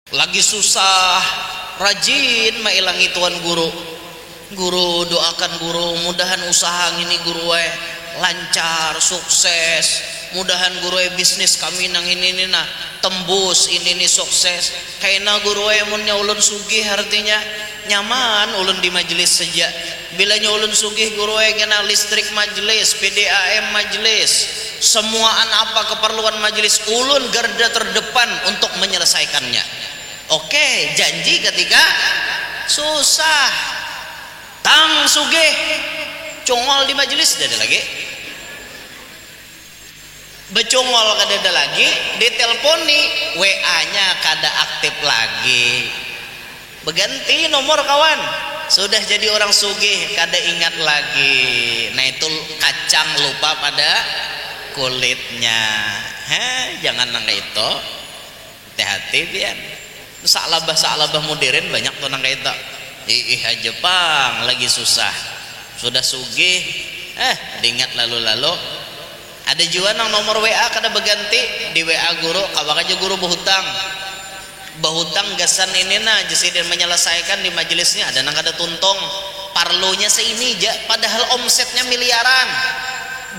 Lagi susah, rajin mailangi tuan guru. Guru doakan guru, mudahan usaha ini guru lancar, sukses. Mudahan guru bisnis kami nang ini nah tembus ini sukses. Kaina guru munnya ulun sugih artinya nyaman ulun di majelis saja. Bilanya ulun sugih guru kena listrik majelis, PDAM majelis, semuaan apa keperluan majelis ulun garda terdepan untuk menyelesaikannya. Oke, janji ketika susah tang sugih congol di majelis ada lagi becongol kada lagi, diteleponi WA nya kada aktif lagi, berganti nomor kawan, sudah jadi orang sugih kada ingat lagi. Nah itu kacang lupa pada kulitnya. Jangan nang itu, hati-hati pian. Salabah modern banyak tuh nang itu. Aja Jepang lagi susah, sudah sugih diingat lalu-lalu. Ada juga nang nomor WA kada berganti di WA guru, kawak aja guru bahutang gasan ini nah jasiden menyelesaikan di majelisnya, ada nang kada tuntung parlonya seini aja padahal omsetnya miliaran.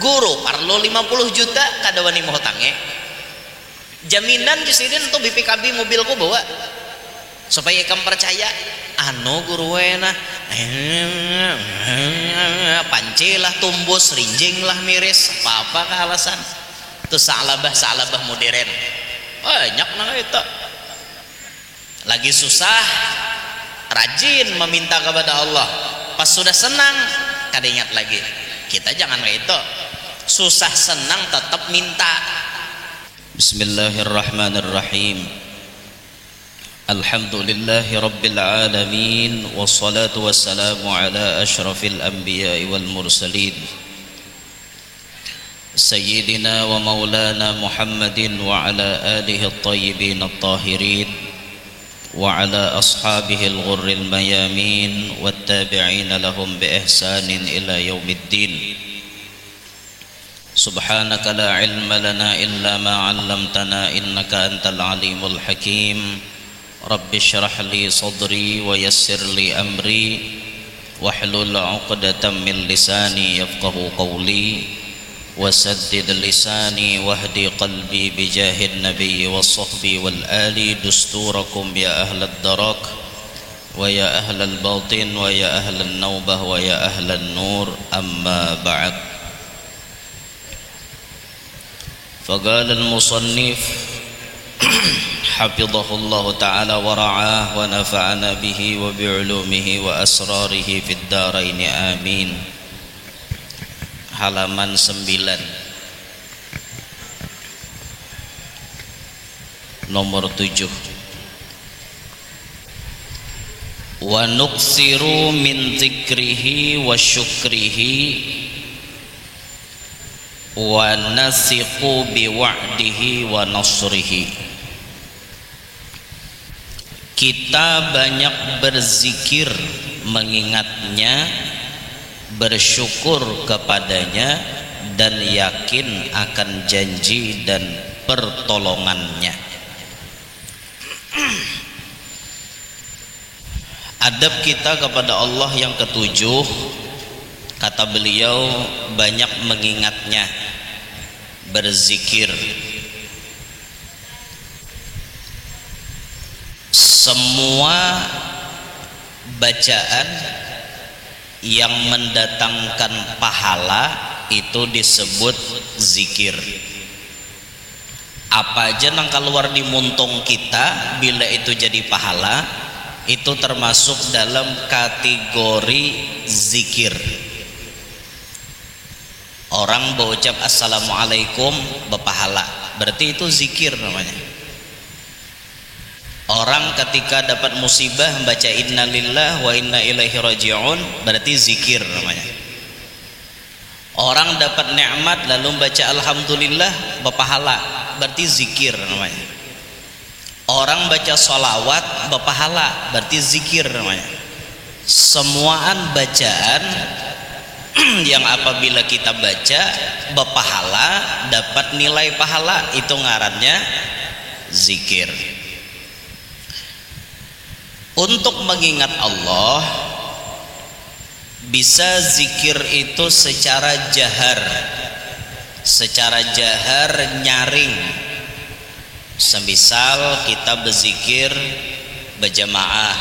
Guru parlo 50 juta kada wani mau hutangnya. Jaminan jasiden untuk BPKB mobilku bawa supaya kamu percaya guru nah pancilah tumbus rinjing lah miris apa alasan itu salabah modern banyak nang itu. Lagi susah rajin meminta kepada Allah, pas sudah senang kada ingat lagi. Kita jangan kayak itu, susah senang tetap minta. Bismillahirrahmanirrahim. Alhamdulillahi rabbil alamin, wassalatu wassalamu ala ashrafil anbiya'i wal mursalin sayyidina wa maulana Muhammadin wa ala alihi at-tayyibin at-tahirin wa ala ashabihi al-ghurril mayamin wat-tabi'ina lahum bi ihsanin ila yaumiddin. Subhanaka la ilma lana illa ma 'allamtana innaka antal alimul hakim. Rabbi syrah li sadri wa yassir li amri wahlul 'uqdatam min lisani yafqahu qawli wasaddid lisani wahdi qalbi bijahid nabiyyi was-sahbi wal ali dusturakum ya ahlad darak wa ya ahlal batin wa ya ahlan naubah wa ya ahlan nur amma ba'd. Faqala al-musannif hafidhahullahu ta'ala wa ra'ah wa nafa'ana bihi wa bi'ulumihi wa asrarihi fid daraini amin. Halaman 9 nomor 7. Wa nuksiru min zikrihi wa syukrihi wa nasiqu bi wa'dihi wa nasrihi. Kita banyak berzikir mengingatnya, bersyukur kepadanya, dan yakin akan janji dan pertolongannya. Adab kita kepada Allah yang ketujuh, kata beliau, banyak mengingatnya, berzikir. Semua bacaan yang mendatangkan pahala itu disebut zikir. Apa aja nang keluar di muntung kita bila itu jadi pahala, itu termasuk dalam kategori zikir. Orang berucap assalamualaikum berpahala, berarti itu zikir namanya. Orang ketika dapat musibah membaca innalillah wa inna ilaihi raji'un, berarti zikir namanya. Orang dapat nikmat lalu membaca alhamdulillah berpahala, berarti zikir namanya. Orang baca sholawat berpahala, berarti zikir namanya. Semuaan bacaan yang apabila kita baca berpahala, dapat nilai pahala, itu ngarannya zikir. Untuk mengingat Allah bisa zikir itu secara jahar, nyaring. Semisal kita berzikir berjamaah,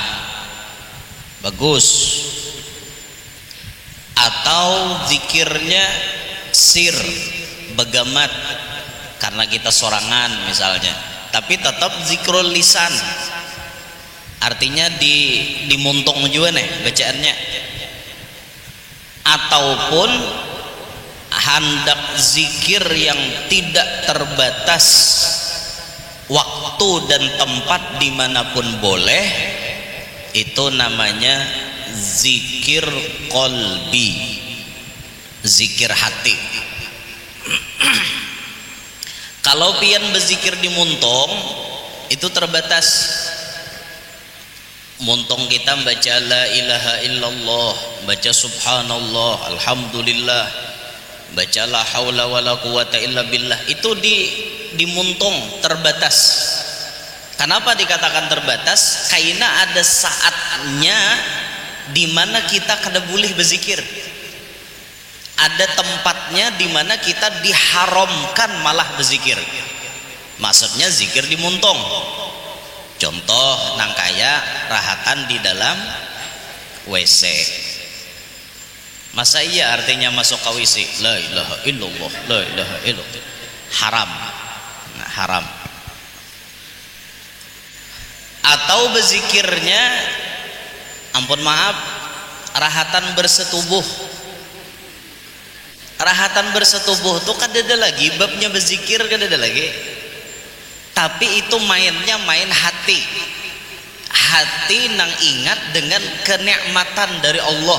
bagus. Atau zikirnya sir, begamat, karena kita sorangan misalnya, tapi tetap zikrul lisan, artinya dimuntung juga nih bacaannya. Ataupun hendak zikir yang tidak terbatas waktu dan tempat dimanapun boleh, itu namanya zikir qalbi, zikir hati. Kalau pian berzikir di muntung itu terbatas. Muntung kita baca la ilaha illallah, baca subhanallah, alhamdulillah, baca la haula wala quwata illa billah, itu di muntung terbatas. Kenapa dikatakan terbatas? Karena ada saatnya di mana kita kada boleh berzikir. Ada tempatnya di mana kita diharamkan malah berzikir. Maksudnya zikir di muntung. Contoh nang kaya rahatan di dalam WC. Masa iya artinya masuk ke WC la ilaha illallah, la ilaha illallah, haram. Nah, haram. Atau berzikirnya, ampun maaf, rahatan bersetubuh. Rahatan bersetubuh tuh kan ada lagi babnya berzikir, kan ada lagi. Tapi itu mainnya main hati. Hati nang ingat dengan kenikmatan dari Allah.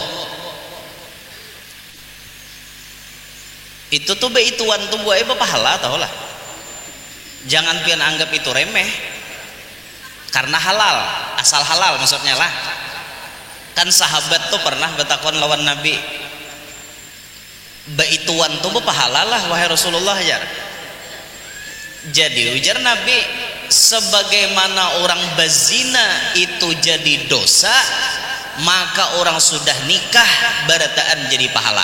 Itu tuh beituan tuh buat apa pahala tau lah. Jangan pian anggap itu remeh. Karena halal, asal halal maksudnya lah. Kan sahabat tuh pernah bertakon lawan Nabi, beituan tuh pahala lah wahai Rasulullah ya. Jadi ujar Nabi, sebagaimana orang bazina itu jadi dosa, maka orang sudah nikah barataan jadi pahala.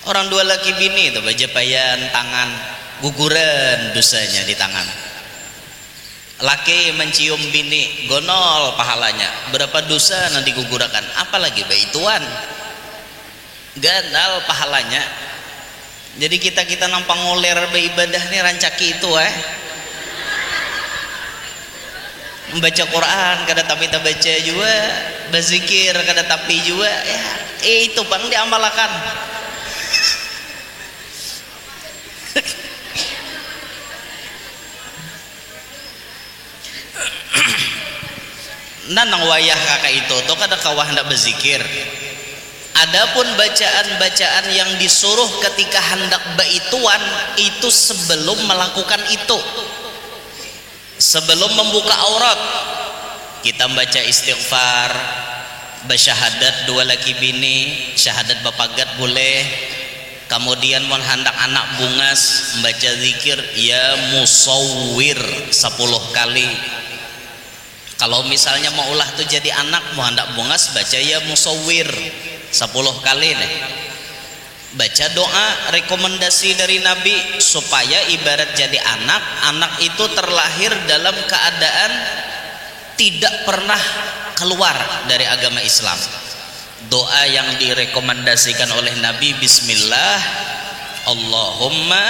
Orang dua laki bini itu bajapayan tangan, guguran dosanya di tangan. Laki mencium bini, gonol pahalanya, berapa dosa nanti gugurakan, apalagi beituan, gandal pahalanya. Jadi kita nampang ngoler beribadah nih rancaki itu membaca Quran kada tapi tak baca juga, berzikir kada tapi juga ya, itu bang diamalkan. Nanang wayah kakak itu tuh kada kawah hendak berzikir. Adapun bacaan-bacaan yang disuruh ketika hendak baituan itu sebelum melakukan itu, sebelum membuka aurat, kita baca istighfar, bersyahadat dua laki bini, syahadat bapagat boleh. Kemudian mau hendak anak bungas, membaca zikir ya musawwir 10 kali. Kalau misalnya mau ulah tuh jadi anak, mau hendak bungas, baca ya musawwir 10 kali nih. Baca doa rekomendasi dari Nabi supaya ibarat jadi anak itu terlahir dalam keadaan tidak pernah keluar dari agama Islam. Doa yang direkomendasikan oleh Nabi, bismillah, Allahumma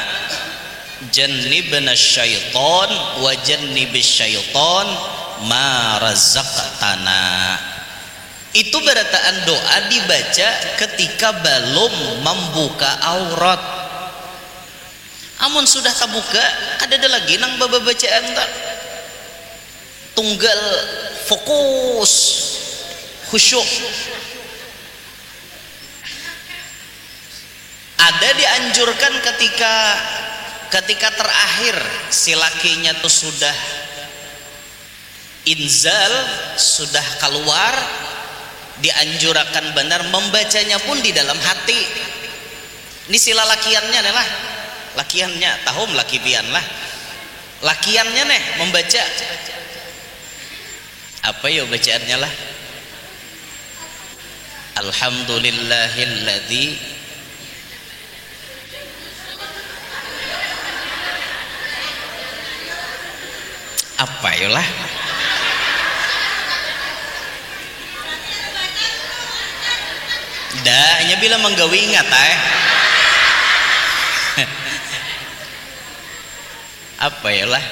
jannibna syaiton wa jannibis syaiton ma razaqtana. Itu berataan doa dibaca ketika belum membuka aurat. Amun sudah terbuka, ada lagi nang baba bacaan tak tunggal fokus khusyuk. Ada dianjurkan ketika terakhir si lakinya tuh sudah inzal, sudah keluar, dianjurkan benar membacanya pun di dalam hati. Ini sila lakiannya nih lah, lakiannya tahum laki pian lah, lakiannya nih membaca Apa ya bacaannya lah? Alhamdulillahilladzi apa ya lah? Dah, nya bila menggawi ingat apa ya lah?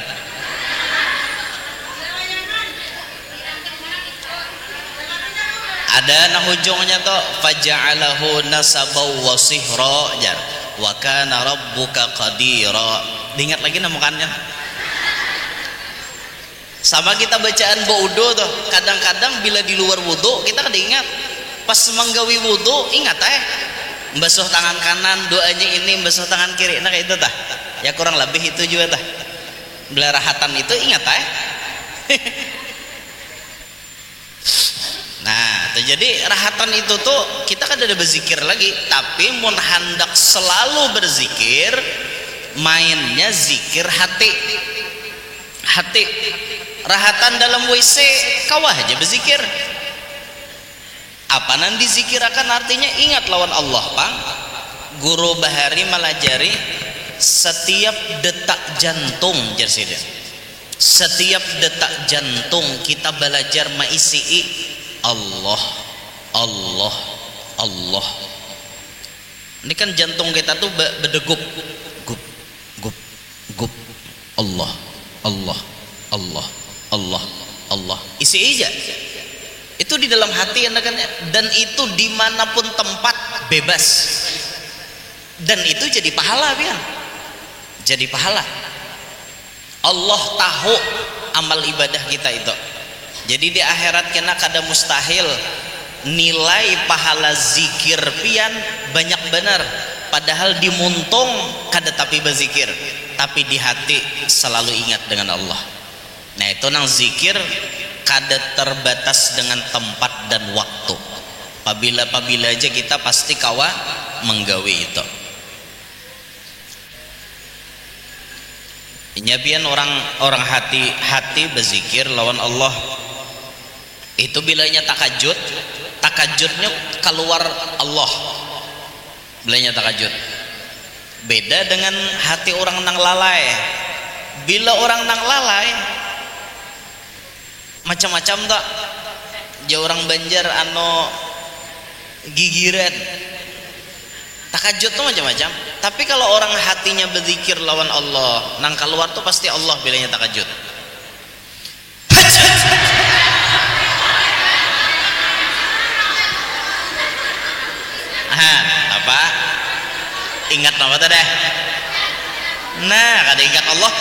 Ada nah ujungnya tuh faja'alahu nasabaw wa sihra jar wa kana rabbuka qadira. Diingat lagi namukannya. Sama kita bacaan baudo tuh, kadang-kadang bila di luar wudu kita kada ingat, pas menggawi wudu ingat basuh tangan kanan doanya ini, basuh tangan kiri, nah kayak itu tah ya, kurang lebih itu juga tah. Bila rahatan itu ingat nah tuh, jadi rahatan itu tuh kita kan ada berzikir lagi, tapi mun hendak selalu berzikir mainnya zikir hati. Rahatan dalam WC kawah aja berzikir. Apa nanti zikirakan artinya ingat lawan Allah pang. Guru Bahari melajari setiap detak jantung jersiden. Setiap detak jantung kita belajar maisi Allah, Allah, Allah. Ini kan jantung kita tuh berdegup, gup, gup, gup. Allah, Allah, Allah, Allah, Allah. Isi aja. Itu di dalam hati dan itu dimanapun tempat bebas. Dan itu jadi pahala pian. Jadi pahala. Allah tahu amal ibadah kita itu. Jadi di akhirat kena kada mustahil nilai pahala zikir pian banyak benar, padahal di muntung kada tapi berzikir, tapi di hati selalu ingat dengan Allah. Nah itu nang zikir kada terbatas dengan tempat dan waktu. Apabila aja kita pasti kawa menggawi itu. Inyabian orang hati berzikir lawan Allah. Itu bilanya takajudnya keluar Allah. Bilanya takajud. Beda dengan hati orang nang lalai. Bila orang nang lalai macam-macam tak. Dia orang Banjar gigiran. Takajud tuh macam-macam. Tapi kalau orang hatinya berzikir lawan Allah, nang keluar tuh pasti Allah bilanya takajud. Apa? Ingat nama tadi deh. Nah, kada ingat Allah.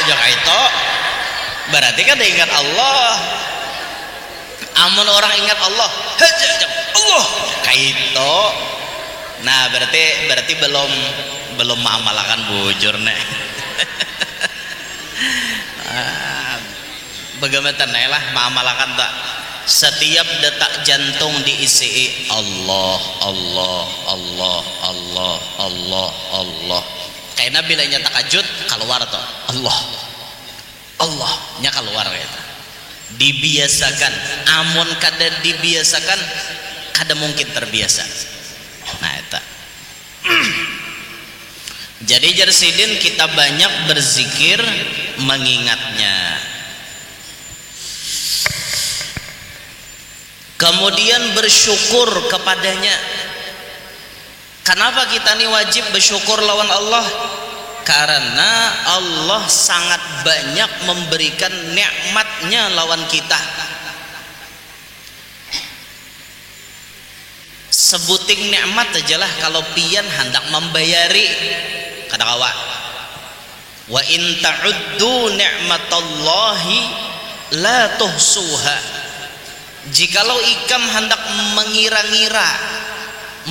Jangan itu. Berarti kada ingat Allah. Amun orang ingat Allah, Allah kayak itu. Nah, berarti belum mengamalkan bujur nih. Bagaimana lah mengamalkan tak? Setiap detak jantung diisi Allah, Allah, Allah, Allah, Allah, Allah. Karena bilanya takajud keluar tuh Allah, Allah nya keluar gitu. Dibiasakan, amun kada dibiasakan kada mungkin terbiasa. Nah itu. Jadi Jarsidin kita banyak berzikir mengingatnya. Kemudian bersyukur kepadanya. Kenapa kita ini wajib bersyukur lawan Allah? Karena Allah sangat banyak memberikan nikmatnya lawan kita. Sebuting nikmat ajalah kalau pian hendak membayari. Kata kawan, wa in ta'uddu ni'matallahi la tuhsuha. Jikalau ikam hendak mengira-ngira,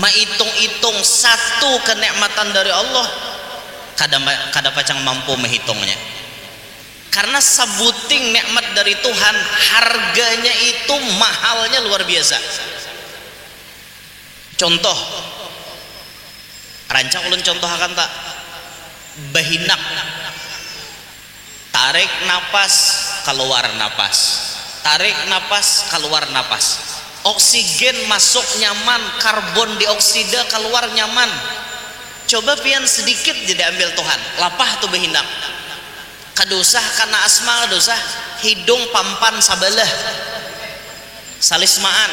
menghitung-hitung satu kenikmatan dari Allah, kada pacang mampu menghitungnya. Karena sebuting nikmat dari Tuhan, harganya itu mahalnya luar biasa. Contoh, rancang ulun contoh akan tak bahinak, tarik napas, keluar napas. tarik napas, keluar napas, oksigen masuk nyaman, karbon dioksida keluar nyaman. Coba pian sedikit jadi ambil Tuhan, lapah tuh behindak. Kadusah karena asma, kadusah hidung pampan sabalah, salismaan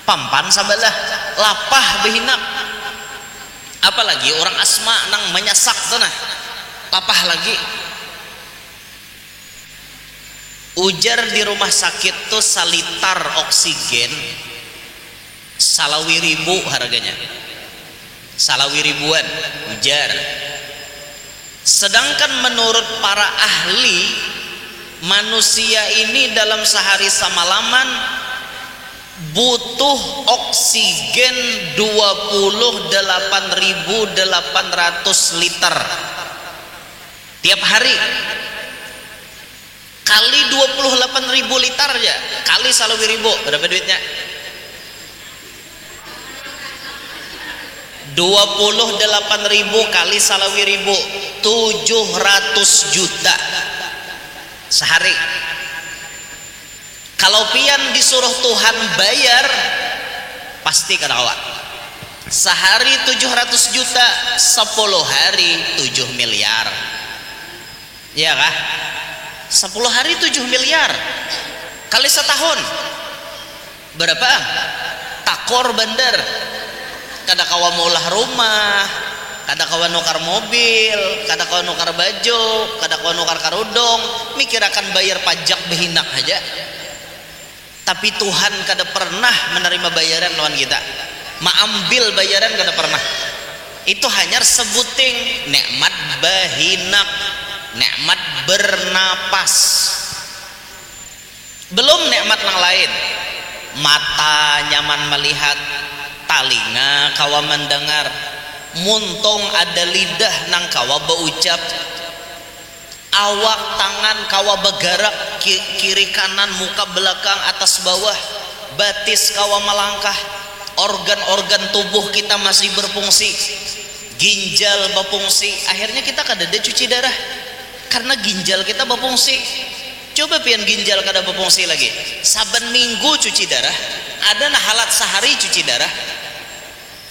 pampan sabalah, lapah behindak. Apalagi orang asma nang menyasak tuh nah, lapah lagi. Ujar di rumah sakit tuh salitar oksigen salawi ribu harganya, salawi ribuan ujar. Sedangkan menurut para ahli, manusia ini dalam sehari samalaman butuh oksigen 28.800 liter tiap hari, kali 28.000 liter aja, kali salawi ribu, berapa duitnya? 28.000 kali salawi ribu, 700 juta sehari. Kalau pian disuruh Tuhan bayar, pasti kada kawa. Sehari 700 juta, 10 hari 7 miliar. Ya kah? 10 hari 7 miliar kali setahun berapa? Takor bandar, kada kawa maulah rumah, kada kawa nukar mobil, kada kawa nukar baju, kada kawa nukar karudung, mikir akan bayar pajak behinak aja. Tapi Tuhan kada pernah menerima bayaran lawan kita, ambil bayaran kada pernah. Itu hanya sebuting nikmat bahinak, nikmat bernapas, belum nikmat yang lain. Mata nyaman melihat, talinga kawa mendengar, muntung ada lidah nang kawa berucap, awak tangan kawa bergerak kiri kanan, muka belakang atas bawah, batis kawa melangkah, organ-organ tubuh kita masih berfungsi, ginjal berfungsi. Akhirnya kita kada ada cuci darah karena ginjal kita berfungsi. Coba pian ginjal kada berfungsi lagi, saben minggu cuci darah, ada nah halat sehari cuci darah,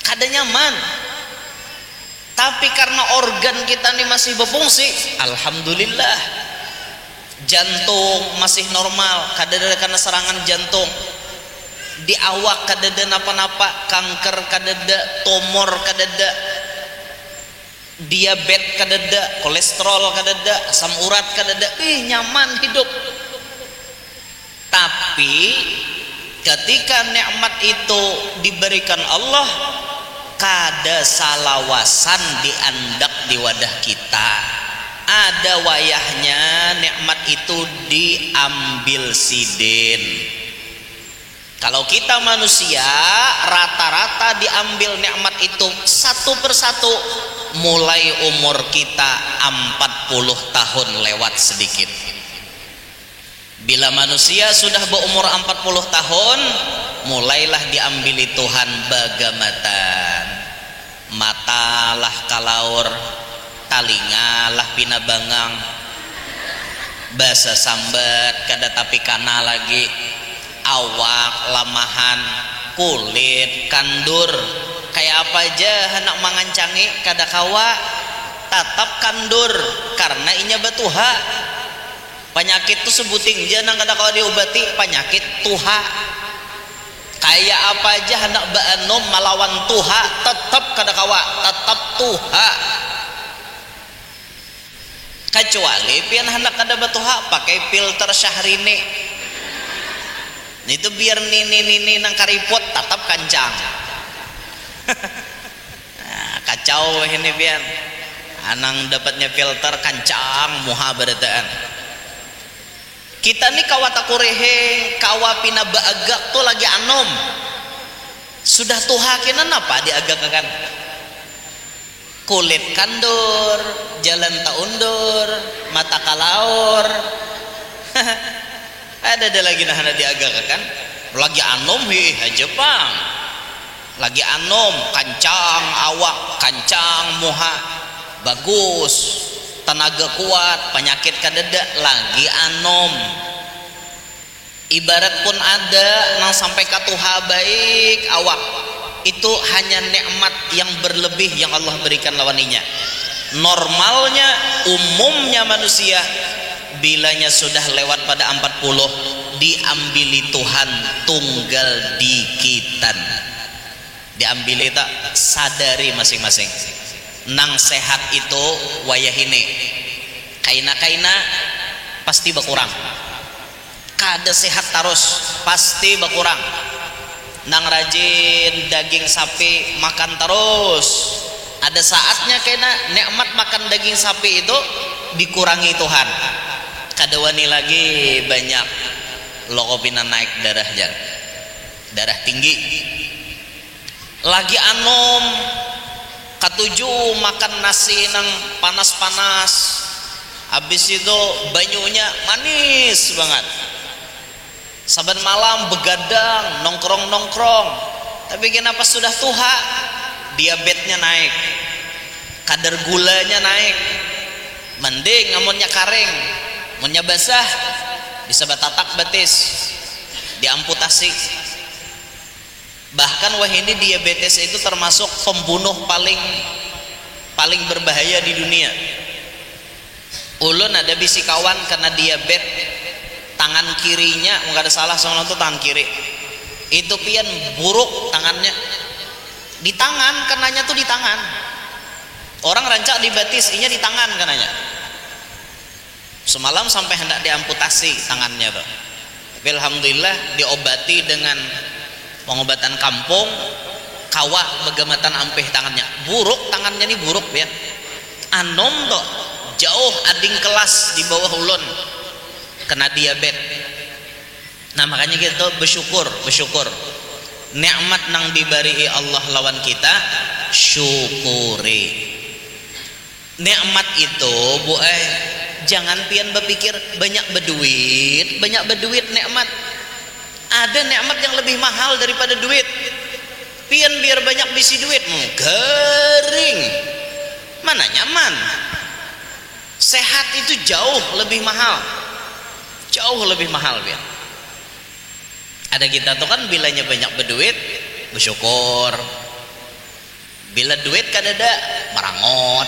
kada nyaman. Tapi karena organ kita ini masih berfungsi, alhamdulillah. Jantung masih normal, kada ada karena serangan jantung. Di awak kada ada napa-napa, kanker kada ada, tumor kada ada, diabetes kada ada, kolesterol kada ada, asam urat kada ada. Nyaman hidup. Tapi ketika nikmat itu diberikan Allah, kada salawasan diandak di wadah kita. Ada wayahnya nikmat itu diambil sidin. Kalau kita manusia, rata-rata diambil nikmat itu satu persatu mulai umur kita 40 tahun lewat sedikit. Bila manusia sudah berumur 40 tahun, mulailah diambil Tuhan bagamatan. Matalah kalaur, talingalah pinabangang, basa sambat kada tapi kana lagi, awak lamahan, kulit kandur, kayak apa aja hendak mangancangi kada kawa, tatap kandur karena inya batuha. Penyakit tuh sebuting jangan kada kawa diobati, penyakit tuha. Kayak apa aja hendak baanom melawan tuha, tetap kada kawa, tetap tuha. Kecuali pian hendak kada batuha pakai filter Syahrini. Itu biar nini nang karipot tetap kancang. Nah, kacau ini biar anang dapatnya filter kancang muha barataan. Kita nih kawa takurehe, kawa pina baagak tuh lagi anom, sudah tuha kena apa diagak-agan, kulit kandur, jalan taundur, mata kalaur. ada lagi nah diagak-agan, lagi anom aja pang, lagi anom kancang awak, kancang muha bagus, tenaga kuat, penyakit kadeda, lagi anom. Ibarat pun ada nang sampai katuha baik awak, itu hanya nikmat yang berlebih yang Allah berikan lawaninya. Normalnya umumnya manusia bilanya sudah lewat pada 40 diambili Tuhan tunggal dikitan, diambili tak sadari masing-masing. Nang sehat itu wayahine kaina pasti berkurang, kada sehat terus pasti berkurang. Nang rajin daging sapi makan terus, ada saatnya kena nikmat makan daging sapi itu dikurangi Tuhan. Kada wani lagi banyak lokopina naik darah tinggi. Lagi anom katuju makan nasi nang panas-panas, habis itu banyunya manis banget. Saban malam begadang nongkrong, tapi kenapa sudah tuha diabetesnya naik, kadar gulanya naik. Mending amunnya karing, amunnya basah bisa batatak betis, diamputasi. Bahkan wah ini diabetes itu termasuk pembunuh paling berbahaya di dunia. Ulun ada bisi kawan kena diabetes, tangan kirinya nggak ada salah soalnya itu tangan kiri itu pian buruk tangannya, di tangan kenanya tuh di tangan. Orang rancak dibatis inya di tangan kenanya. Semalam sampai hendak diamputasi tangannya tuh, tapi alhamdulillah diobati dengan pengobatan kampung. Kawah begamatan ampih tangannya, buruk tangannya nih buruk ya. Anom tuh jauh ading kelas di bawah ulun kena diabetes. Nah makanya kita bersyukur nikmat nang diberi Allah lawan kita, syukuri nikmat itu. Jangan pian berpikir banyak berduit nikmat. Ada nikmat yang lebih mahal daripada duit. Pian biar banyak bisi duit garing, mana nyaman. Sehat itu jauh lebih mahal biar. Ada kita tuh kan bilanya banyak berduit bersyukur, bila duit kadada marangot,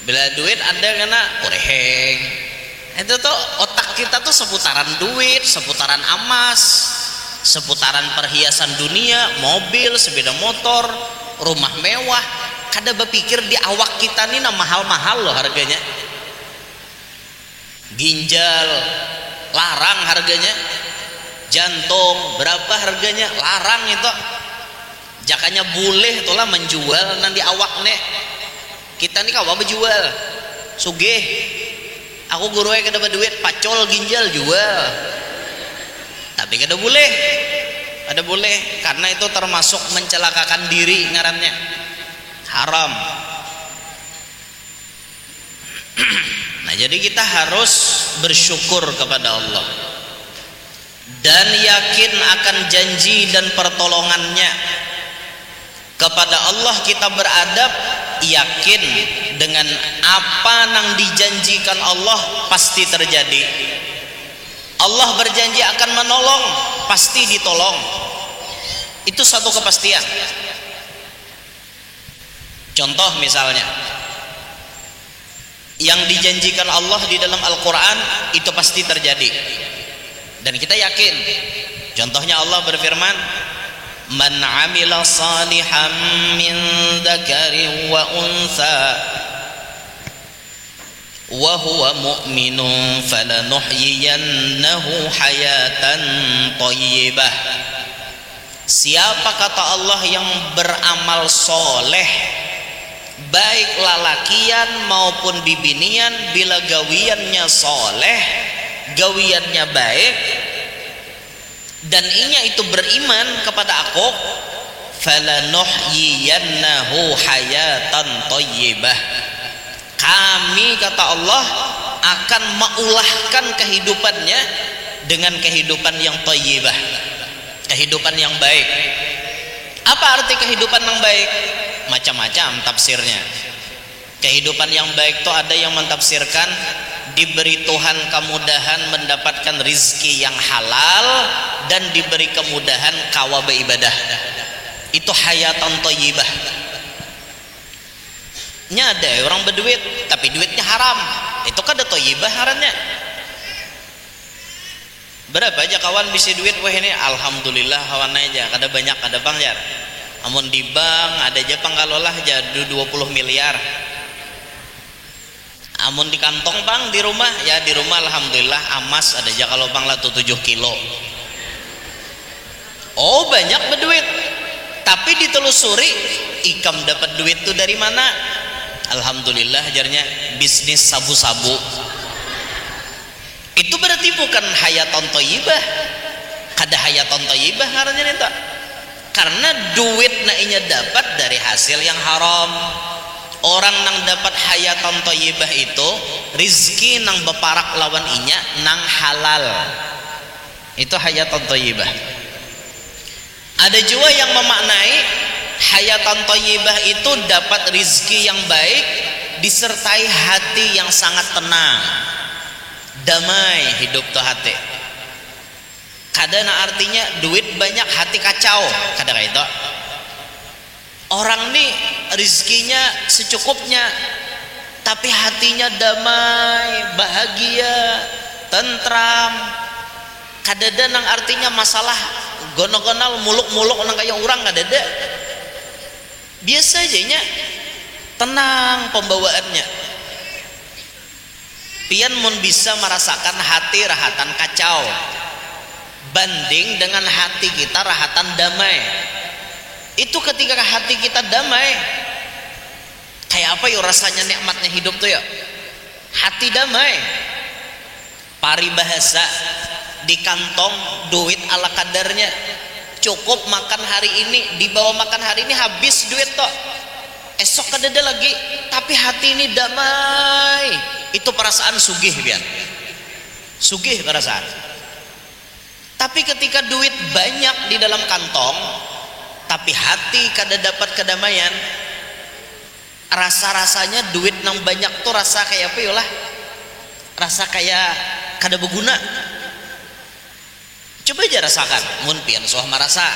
bila duit ada kena kureheng. Itu tuh otak kita tuh seputaran duit, seputaran emas, seputaran perhiasan dunia, mobil, sepeda motor, rumah mewah. Kada berpikir di awak kita nih mahal-mahal loh harganya. Ginjal larang harganya, jantung berapa harganya larang itu. Jakanya boleh itulah menjual nanti awak nih. Kita nih kawa berjual sugih, aku gurunya kada berduit pacol ginjal jual, tapi kada boleh karena itu termasuk mencelakakan diri, ngarannya haram. Nah jadi kita harus bersyukur kepada Allah dan yakin akan janji dan pertolongannya. Kepada Allah kita beradab, yakin dengan apa yang dijanjikan Allah pasti terjadi. Allah berjanji akan menolong, pasti ditolong. Itu satu kepastian. Contoh misalnya, yang dijanjikan Allah di dalam Al-Quran itu pasti terjadi dan kita yakin. Contohnya Allah berfirman, man amila salihan min dzakarin wa untha wa huwa mu'minun falanuhyiyannahu hayatan thayyibah. Siapa kata Allah yang beramal soleh, baik lalakian maupun bibinian, bila gawiannya soleh, gawiannya baik, dan inya itu beriman kepada aku, falanuhyiyannahu hayatan thayyibah, kami kata Allah akan meulahkan kehidupannya dengan kehidupan yang thayyibah, kehidupan yang baik. Apa arti kehidupan yang baik? Macam-macam tafsirnya. Kehidupan yang baik itu ada yang mentafsirkan diberi Tuhan kemudahan mendapatkan rizki yang halal dan diberi kemudahan kawa beribadah. Itu hayatan thayyibah. Nya ada orang berduit tapi duitnya haram, itu kan ada thayyibah haramnya. Berapa aja kawan bisa duit wah ini alhamdulillah kawan aja kada banyak kada bangjar. Amun di bank ada aja penggalolah aja 20 miliar. Amun di kantong bang di rumah ya di rumah alhamdulillah amas ada aja kalau bang lah tuh 7 kilo. Oh banyak berduit, tapi ditelusuri ikam dapat duit tuh dari mana? Alhamdulillah ajarnya bisnis sabu-sabu. Itu berarti bukan hayatan thayyibah. Kada hayatan thayyibah karena itu. Karena duit nainya dapat dari hasil yang haram. Orang nang dapat hayatan thayyibah itu rizki nang beparak lawan inya nang halal. Itu hayatan thayyibah. Ada juga yang memaknai hayatan thayyibah itu dapat rizki yang baik disertai hati yang sangat tenang, damai hidup tuh hati. Kadang artinya duit banyak hati kacau, kadang itu. Orang nih rizkinya secukupnya, tapi hatinya damai, bahagia, tentram. Kadang nang artinya masalah gonal-gonal muluk-muluk nang kayak orang kadang. Biasa aja nya, tenang pembawaannya. Pian mun bisa merasakan hati rahatan kacau banding dengan hati kita rahatan damai. Itu ketika hati kita damai, kayak apa ya rasanya nikmatnya hidup tuh ya, hati damai. Paribahasa di kantong duit ala kadarnya, cukup makan hari ini, dibawa makan hari ini habis duit toh, esok kadada lagi, tapi hati ini damai. Itu perasaan sugih pian, sugih perasaan. Tapi ketika duit banyak di dalam kantong tapi hati kada dapat kedamaian, rasa-rasanya duit nang banyak tuh rasa kayak apa yolah, rasa kayak kada berguna. Coba aja rasakan mun pian soh marasa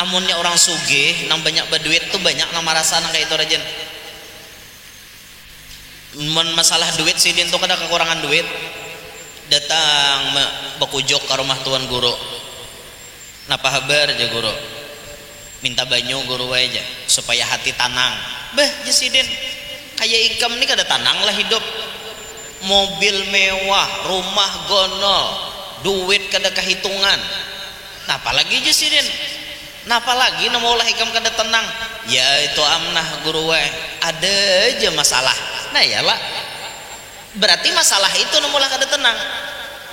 amunnya orang sugih nang banyak berduit tuh banyak nang marasa nang kayak itu rajen. Mun masalah duit sidin tuh kada kekurangan duit, datang bekujok ke rumah tuan guru, napa habar aja guru, minta banyu guru aja supaya hati tenang. Bah jasidin kayak ikam nih kada tenang lah hidup, mobil mewah, rumah gonol, duit kada kehitungan, napa lagi jasidin, napa lagi nama ulah ikam kada tenang. Ya itu amnah guru ada aja masalah. Nah yalah, berarti masalah itu namulah kada tenang.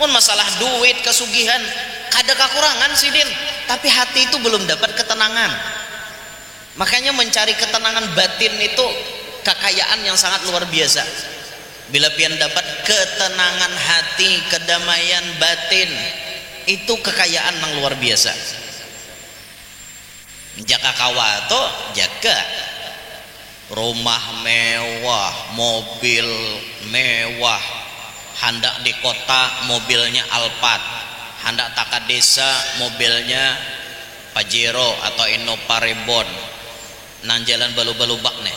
Mun masalah duit kesugihan kada kekurangan sidin, tapi hati itu belum dapat ketenangan. Makanya mencari ketenangan batin itu kekayaan yang sangat luar biasa. Bila pian dapat ketenangan hati, kedamaian batin, itu kekayaan yang luar biasa. Jaga kawato, jaga rumah mewah, mobil mewah, hendak di kota mobilnya Alphard, hendak taka desa mobilnya Pajero atau Innova Reborn, nang jalan balu-balubak nih.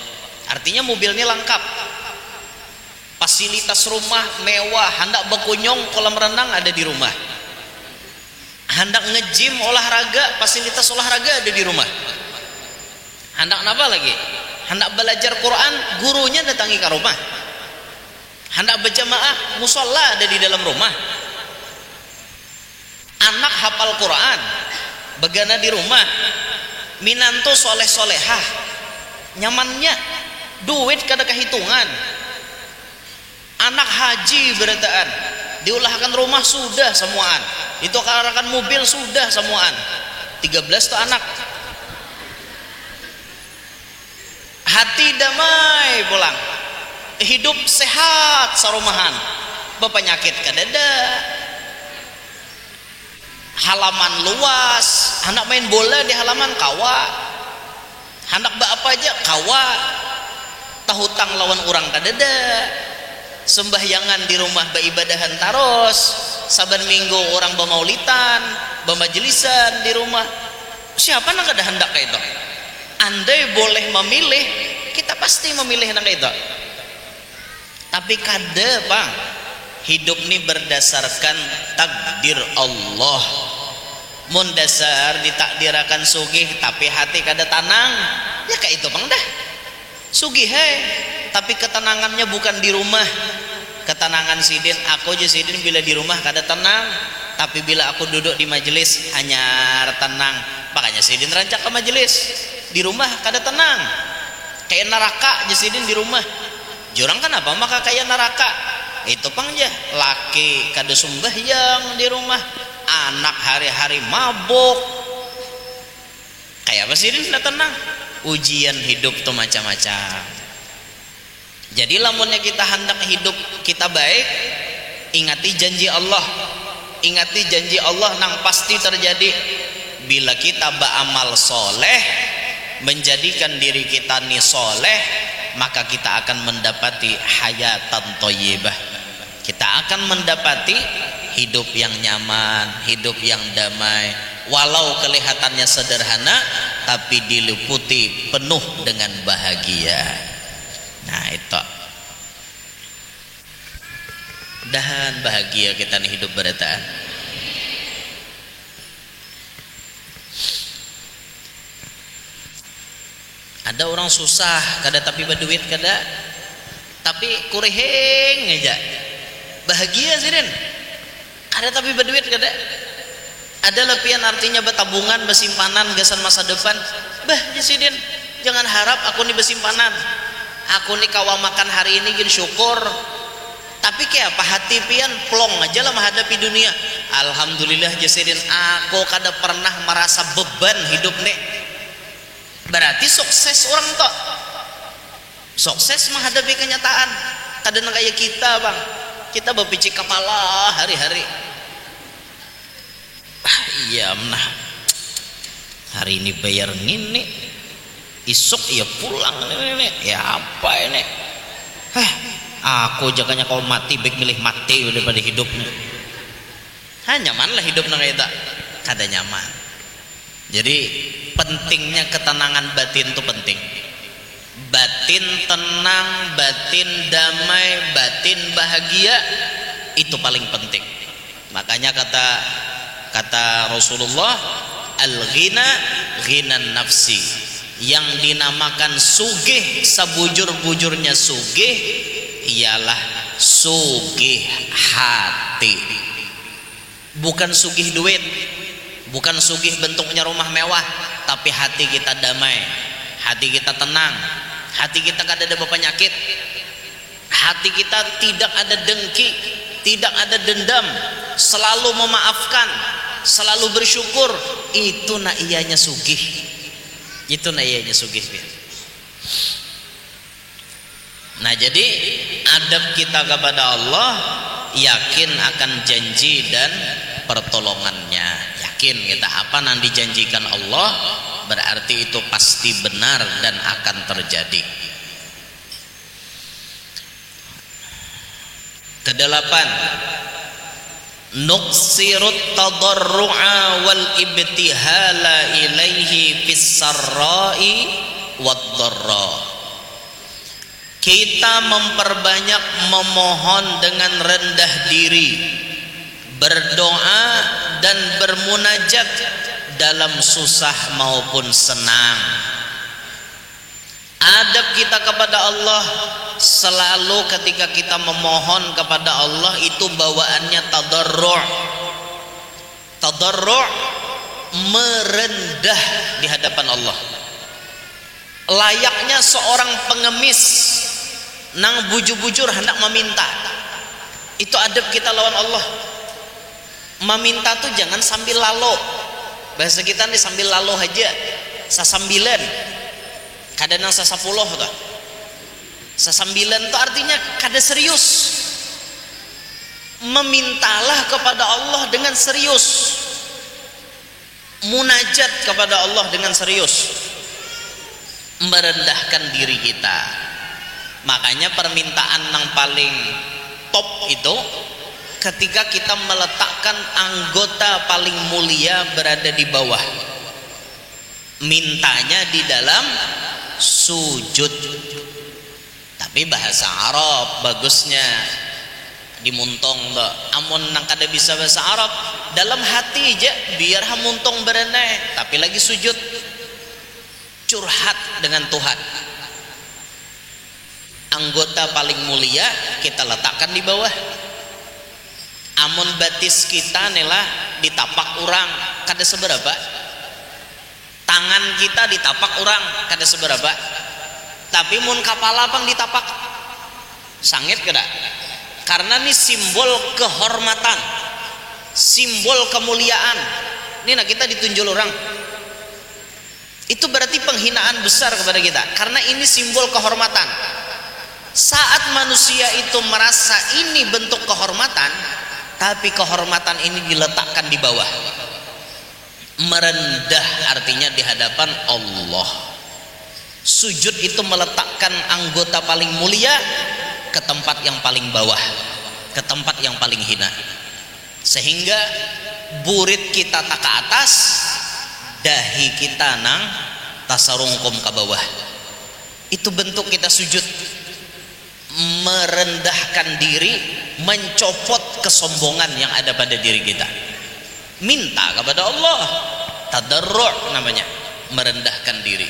Artinya mobilnya lengkap, fasilitas rumah mewah, hendak berkunjung kolam renang ada di rumah, hendak nge-gym olahraga, fasilitas olahraga ada di rumah, hendak apa lagi? Hendak belajar Quran, gurunya datangi ke rumah. Hendak berjamaah, musola ada di dalam rumah. Anak hafal Quran, begana di rumah. Minanto soleh-solehah, nyamannya, duit kada kehitungan. Anak haji berataan, diulahkan rumah sudah semuaan. Itu karakan mobil sudah semuaan. 13 tuh anak. Hati damai pulang, hidup sehat sarumahan, bepenyakit kadada, halaman luas, anak main bola di halaman kawa, anak apa aja kawa, tahutang lawan orang kadada, sembahyangan di rumah beribadahan taros, saban minggu orang bermaulitan, bermajelisan di rumah. Siapa nak ada hendak kayak itu? Andai boleh memilih, kita pasti memilih nak itu. Tapi kada bang, hidup ini berdasarkan takdir Allah. Mun dasar ditakdirakan sugih tapi hati kada tenang, ya kayak itu bang dah. Sugih tapi ketenangannya bukan di rumah. Ketenangan sidin, aku aja sidin bila di rumah kada tenang, tapi bila aku duduk di majelis hanya tenang. Makanya sidin rancak ke majelis. Di rumah kada tenang, kayak neraka aja sidin di rumah. Jurang kan apa maka kayak neraka. Itu pang aja laki kada sembahyang di rumah, anak hari-hari mabuk, kayak apa sidin tidak tenang. Ujian hidup tuh macam-macam. Jadi lamunnya kita hendak hidup kita baik, ingati janji Allah. Ingati janji Allah nang pasti terjadi. Bila kita beramal soleh, menjadikan diri kita ni soleh, maka kita akan mendapati hayatan thayyibah. Kita akan mendapati hidup yang nyaman, hidup yang damai. Walau kelihatannya sederhana, tapi diliputi penuh dengan bahagia. Nah itu. Dan bahagia kita nih hidup berataan. Ada orang susah, kada tapi berduit kada, tapi kureheng aja. Bahagia sih den. Kada tapi berduit kada. Ada lepian artinya bertabungan, bersimpanan, gasan masa depan. Bah sih den. Jangan harap aku nih bersimpanan. Aku nih kawa makan hari ini gini syukur. Tapi kayak apa hati pian plong aja lah menghadapi dunia. Alhamdulillah jasidin aku kada pernah merasa beban hidup nih. Berarti sukses orang toh. Sukses menghadapi kenyataan. Kada kayak kita bang. Kita berpicik kepala hari-hari. Iya nah. Hari ini bayar ngini. Isuk ya pulang ini. Ya apa ini? Aku jaganya kau mati baik milih mati daripada hidupnya. Nyaman lah hidup nang kita. Kada nyaman. Jadi pentingnya ketenangan batin itu penting. Batin tenang, batin damai, batin bahagia itu paling penting. Makanya kata Rasulullah, al-ghina ghinan nafsi. Yang dinamakan sugih, sebujur-bujurnya sugih ialah sugih hati. Bukan sugih duit, bukan sugih bentuknya rumah mewah, tapi hati kita damai, hati kita tenang, hati kita kada ada penyakit, hati kita tidak ada dengki, tidak ada dendam, selalu memaafkan, selalu bersyukur. Itu nak ianya sugih. Itu nak ianya sugih. Nah jadi adab kita kepada Allah, yakin akan janji dan pertolongannya. Yakin kita apa yang dijanjikan Allah, berarti itu pasti benar dan akan terjadi. Kedelapan, nuksirut tadarru'a wal ibtihala ilaihi fis sarra'i wad dharra. Kita memperbanyak memohon dengan rendah diri, berdoa dan bermunajat dalam susah maupun senang. Adab kita kepada Allah selalu ketika kita memohon kepada Allah itu bawaannya tadarru'. Tadarru' merendah di hadapan Allah. Layaknya seorang pengemis nang bujur-bujur hendak meminta. Itu adab kita lawan Allah. Meminta tuh jangan sambil lalo. Bahasa kita nih sambil lalo aja. Sasambilan. Kadang nang sasapuluh tuh. Sasambilan tuh artinya kada serius. Memintalah kepada Allah dengan serius. Munajat kepada Allah dengan serius. Merendahkan diri kita. Makanya permintaan yang paling top itu ketika kita meletakkan anggota paling mulia berada di bawah, mintanya di dalam sujud. Tapi bahasa Arab bagusnya dimuntong tuh, amun nang kada bisa bahasa Arab dalam hati aja biar hamuntong berenai, tapi lagi sujud curhat dengan Tuhan. Anggota paling mulia kita letakkan di bawah. Amun batis kita nela ditapak orang kada seberapa, tangan kita ditapak orang kada seberapa, tapi mun kapala pang ditapak sangit kada. Karena ini simbol kehormatan, simbol kemuliaan. Ini nah kita ditunjuk orang, itu berarti penghinaan besar kepada kita, karena ini simbol kehormatan. Saat manusia itu merasa ini bentuk kehormatan, tapi kehormatan ini diletakkan di bawah, merendah artinya di hadapan Allah. Sujud itu meletakkan anggota paling mulia ke tempat yang paling bawah, ke tempat yang paling hina, sehingga burit kita tak ke atas, dahi kita nang tasarungkum ke bawah. Itu bentuk kita sujud, merendahkan diri, mencopot kesombongan yang ada pada diri kita, minta kepada Allah. Tadarru' namanya, merendahkan diri.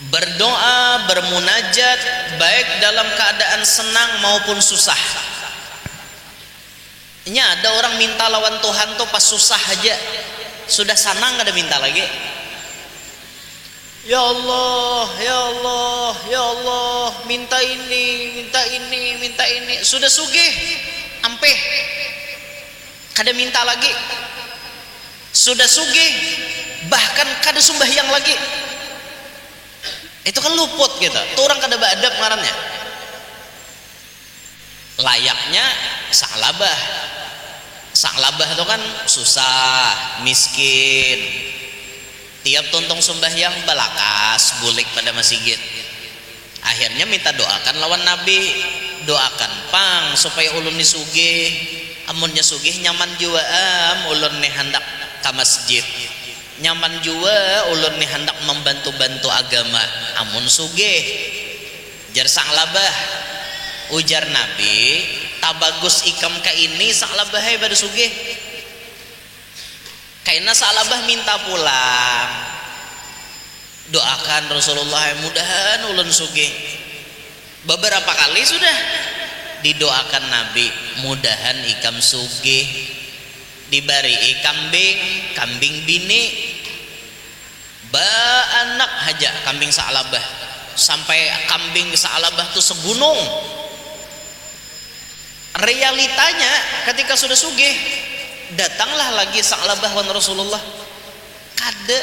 Berdoa, bermunajat baik dalam keadaan senang maupun susah. Ini ada orang minta lawan Tuhan tuh pas susah aja, sudah senang kada minta lagi. Ya Allah, ya Allah, ya Allah, minta ini, minta ini, minta ini. Sudah sugih, ampeh, kada minta lagi. Sudah sugih, bahkan kada sembahyang lagi. Itu kan luput gitu. Itu orang kada beadab ngarannya. Layaknya saklabah. Saklabah itu kan susah, miskin. Tiap tontong sembahyang balakas bulik pada masjid. Akhirnya minta doakan lawan Nabi, doakan pang supaya ulun ni sugih. Amunnya sugih nyaman jua ulun ni hendak ke masjid. Nyaman jua ulun ni hendak membantu-bantu agama. Amun sugih jar saklabah, ujar Nabi, tabagus ikam ka ini saklabah pada sugih. Karena saklabah minta pulang, doakan Rasulullah mudahan ulun sugih. Beberapa kali sudah didoakan Nabi, mudahan ikam sugih, dibari kambing, kambing bini, ba anak haja kambing saklabah, sampai kambing saklabah tuh segunung. Realitanya ketika sudah sugih, datanglah lagi saklabah wan Rasulullah kada.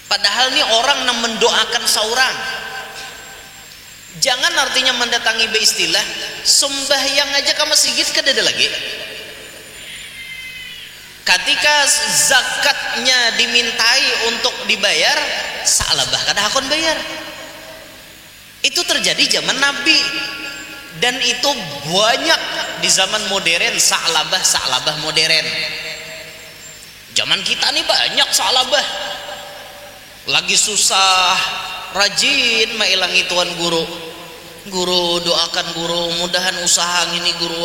Padahal nih orang yang mendoakan seorang. Jangan artinya mendatangi beristilah sembahyang aja ke masjid kada ada lagi. Ketika zakatnya dimintai untuk dibayar, saklabah kada hakon bayar. Itu terjadi zaman Nabi, dan itu banyak di zaman modern, saklabah modern. Zaman kita nih banyak saklabah, lagi susah rajin mailangi tuan guru. Guru doakan guru, mudahan usaha ini guru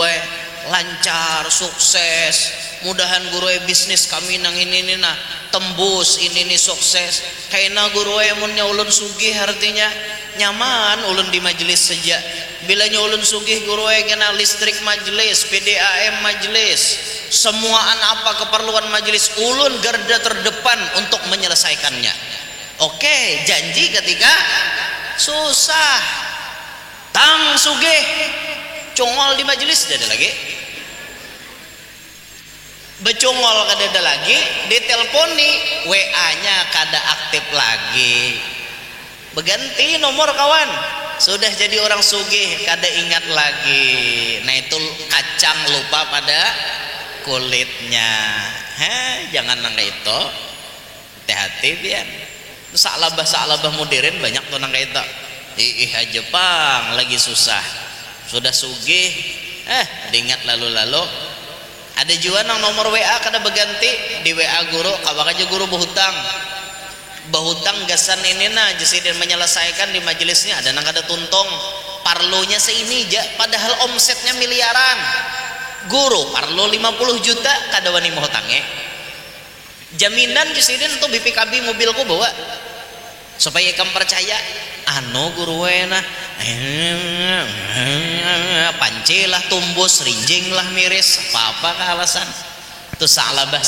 lancar, sukses. Mudahan guru bisnis kami nang ini nah tembus ini nih sukses. Kaina guru munnya ulun sugih artinya nyaman ulun di majelis saja. Bilanya ulun sugih guru kena listrik majelis, PDAM majelis, semuaan apa keperluan majelis ulun garda terdepan untuk menyelesaikannya. Oke, janji ketika susah tang sugih congol di majelis ada lagi, becongol kada ada lagi, diteleponi WA-nya kada aktif lagi, berganti nomor kawan, sudah jadi orang sugih kada ingat lagi. Nah itu kacang lupa pada kulitnya. Jangan nang itu, hati-hati biar. Saklabah modern banyak tuh nang kaita. Ih aja pang lagi susah. Sudah sugih diingat lalu-lalu. Ada juga nang nomor WA kada berganti di WA guru, kawak aja guru bahutang gasan ini nah Jesiden menyelesaikan di majelisnya ada nang kada tuntung parlonya seini aja padahal omsetnya miliaran. Guru parlo 50 juta kada wani mau hutangnya. Jaminan Jesiden untuk BPKB mobilku bawa supaya kamu percaya guru wena pancilah tumbus rinjing lah miris apa ke alasan itu salabah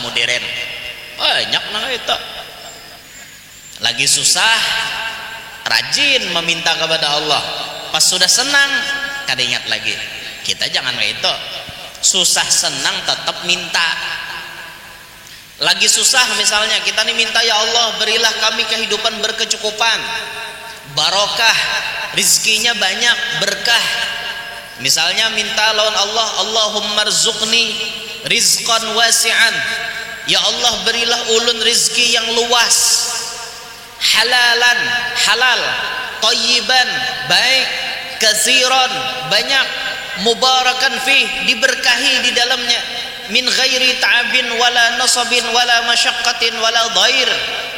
modern banyak nang itu lagi susah rajin meminta kepada Allah pas sudah senang kada ingat lagi. Kita jangan kayak itu, susah senang tetap minta. Lagi susah misalnya kita nih minta, ya Allah berilah kami kehidupan berkecukupan, barokah, rizkinya banyak, berkah. Misalnya minta lawan Allah, Allahumma rzuqni rizqan wasi'an, ya Allah berilah ulun rizki yang luas, halalan, halal, thayyiban, baik, katsiran, banyak, mubarakan fih, diberkahi di dalamnya, min ghairi ta'abin wala nasabin wala masyaqqatin wala dhair.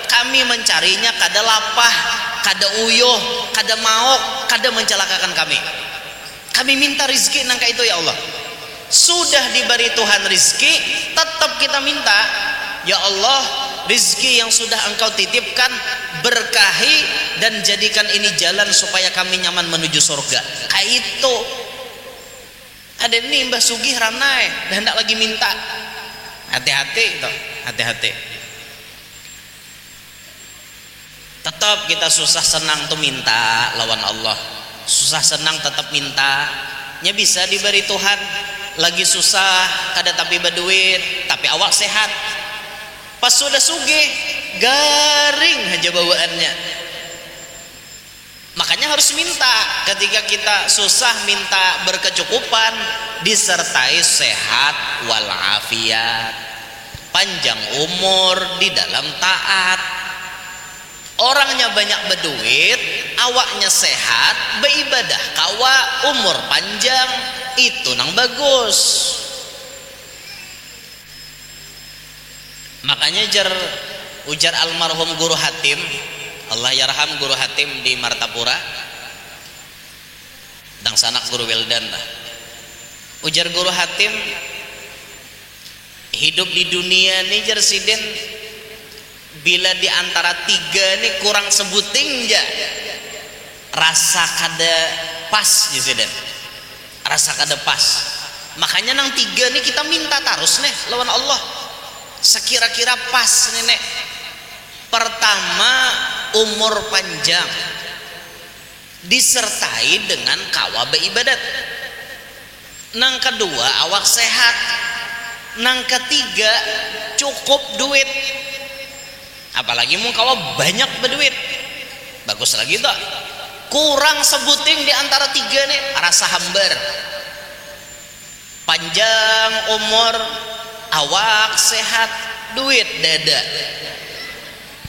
Kami mencarinya kada lapah, kada uyuh, kada maok, kada mencelakakan kami. Kami minta rizki nangka itu ya Allah. Sudah diberi Tuhan rizki, tetap kita minta, ya Allah rizki yang sudah engkau titipkan berkahi dan jadikan ini jalan supaya kami nyaman menuju surga. Kayak itu. Ada ini Mbah Sugih ranai dan hendak lagi minta. Hati-hati itu, hati-hati. Tetap kita susah senang tuh minta lawan Allah. Susah senang tetap minta. Nya bisa diberi Tuhan. Lagi susah kada tapi berduit, tapi awak sehat. Pas sudah sugih garing aja bawaannya. Makanya harus minta. Ketika kita susah minta berkecukupan disertai sehat walafiat, panjang umur di dalam taat. Orangnya banyak berduit, awaknya sehat, beribadah kawa, umur panjang, itu nang bagus. Makanya ujar almarhum Guru Hatim, Allah yarham Guru Hatim di Martapura, dan sanak Guru Wildan lah. Ujar Guru Hatim, hidup di dunia ini Jersiden bila di antara tiga ini kurang sebuting ja, rasa kada pas Jersiden, rasa kada pas. Makanya nang tiga ini kita minta terus nih lawan Allah. Sekira-kira pas nenek. Pertama, umur panjang disertai dengan kawa beribadat. Nang kedua, awak sehat. Nang ketiga, cukup duit. Apalagi mau kawa banyak berduit, bagus lagi tak. Kurang sebuting di antara tiga nih, rasa hambar. Panjang umur, awak sehat, duit dada.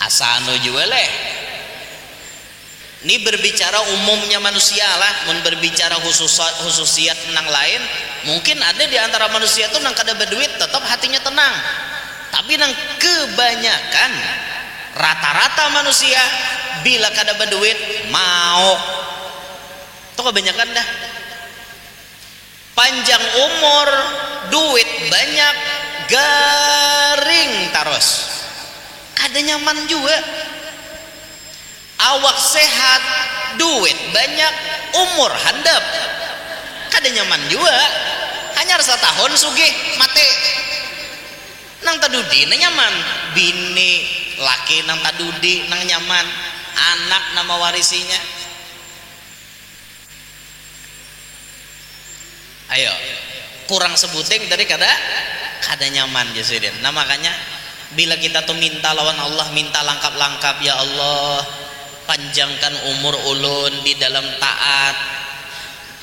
Asano juga leh. Ini berbicara umumnya manusia lah. Mun berbicara khususiat nang lain, mungkin ada di antara manusia tuh nang kada berduit tetap hatinya tenang. Tapi nang kebanyakan rata-rata manusia bila kada berduit mau. Itu kebanyakan dah. Panjang umur, duit banyak, garing terus. Kada nyaman juga. Awak sehat, duit banyak, umur handap, kada nyaman juga. Hanya rasa tahun sugih mati. Nang tadudi nang nyaman, bini laki nang tadudi nang nyaman, anak nama warisinya. Ayo, kurang sebuting tadi kada nyaman Jesiden. Nah makanya bila kita tuh minta lawan Allah, minta langkap-langkap, ya Allah panjangkan umur ulun di dalam taat,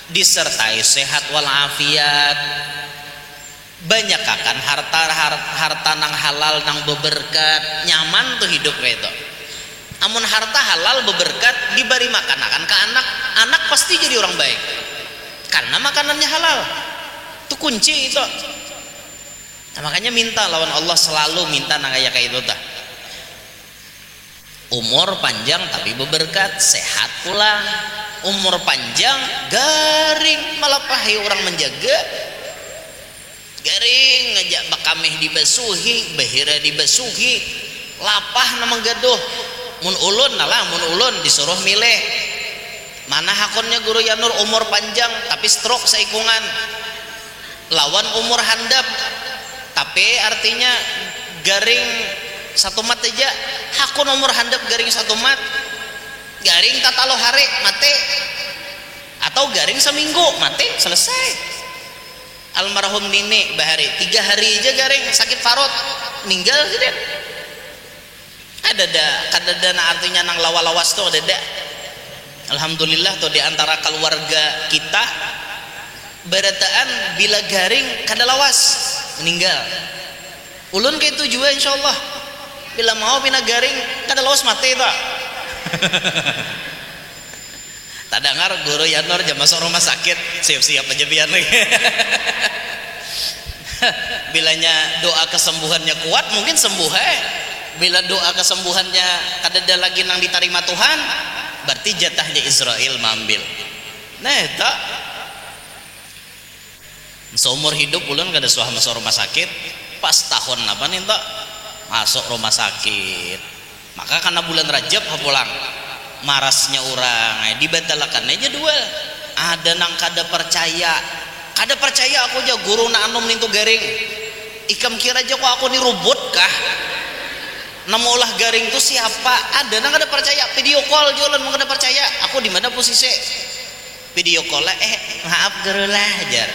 disertai sehat walafiat, banyak akan harta nang halal nang beberkat, nyaman tuh hidup itu. Amun harta halal beberkat diberi makanan ke anak, anak pasti jadi orang baik karena makanannya halal. Itu kunci itu. Nah, makanya minta lawan Allah, selalu minta nang kayak itu tah. Umur panjang tapi beberkat, sehat pula. Umur panjang garing malah pahi orang menjaga. Garing ngajak bakameh dibasuhi, bahira dibasuhi, lapah nama gaduh. Mun ulun nalah, mun ulun disuruh milih mana hakonnya guru Yanur, umur panjang tapi stroke saikungan lawan umur handap tapi artinya garing satu mat aja. Hakun umur handap garing satu mat, garing tatalo hari mati, atau garing seminggu mati selesai. Almarhum Nini Bahari 3 hari aja garing sakit parut meninggal tidak ada kadadana artinya nang lawas tuh ada. Alhamdulillah tuh diantara keluarga kita berataan bila garing kada lawas meninggal. Ulun kayak itu juga insyaallah bila mau bina garing kada lawas mati tak. Tak dengar guru Yanur jam masuk rumah sakit siap-siap aja biar nih. Bilanya doa kesembuhannya kuat mungkin sembuh. Bila doa kesembuhannya kada ada lagi nang diterima Tuhan, berarti jatahnya Israel mambil. Nah tak seumur hidup ulun kada suah masuk rumah sakit, pas tahun apa nih tak masuk rumah sakit. Maka karena bulan Rajab pulang marasnya orang dibatalkan aja dua. Ada nang kada percaya aku aja guru na anom nintu garing ikam kira aja kok aku nih robot kah nama ulah garing itu siapa. Ada nang kada percaya video call jualan mau kada percaya aku di mana posisi video call lah maaf guru lah ajar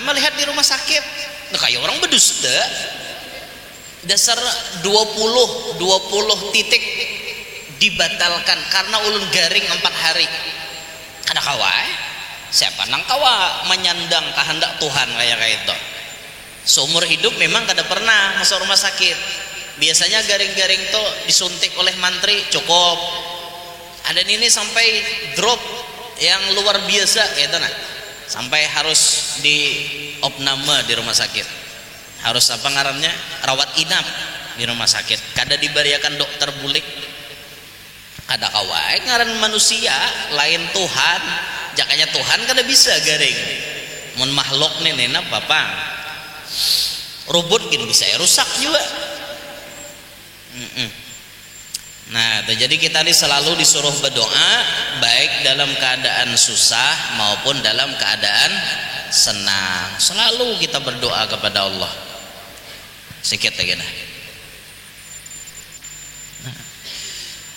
melihat di rumah sakit nah, kayak orang berdusta dasar 20 titik dibatalkan karena ulun garing 4 hari. Kada kawai siapa nang kawa menyandang kehendak Tuhan kayak itu. Seumur hidup memang kada pernah masuk rumah sakit. Biasanya garing-garing tuh disuntik oleh mantri cukup. Ada ini sampai drop yang luar biasa gitu nah. Sampai harus di opname di rumah sakit. Harus apa ngarannya? Rawat inap di rumah sakit. Kada diberiakan dokter bulik. Kada kawai ngaran manusia lain Tuhan. Jakanya Tuhan kada bisa garing. Mun makhluk nih nena bapak. Robot gini bisa rusak juga. Nah, jadi kita ini selalu disuruh berdoa baik dalam keadaan susah maupun dalam keadaan senang. Selalu kita berdoa kepada Allah. Sikit lagi nah.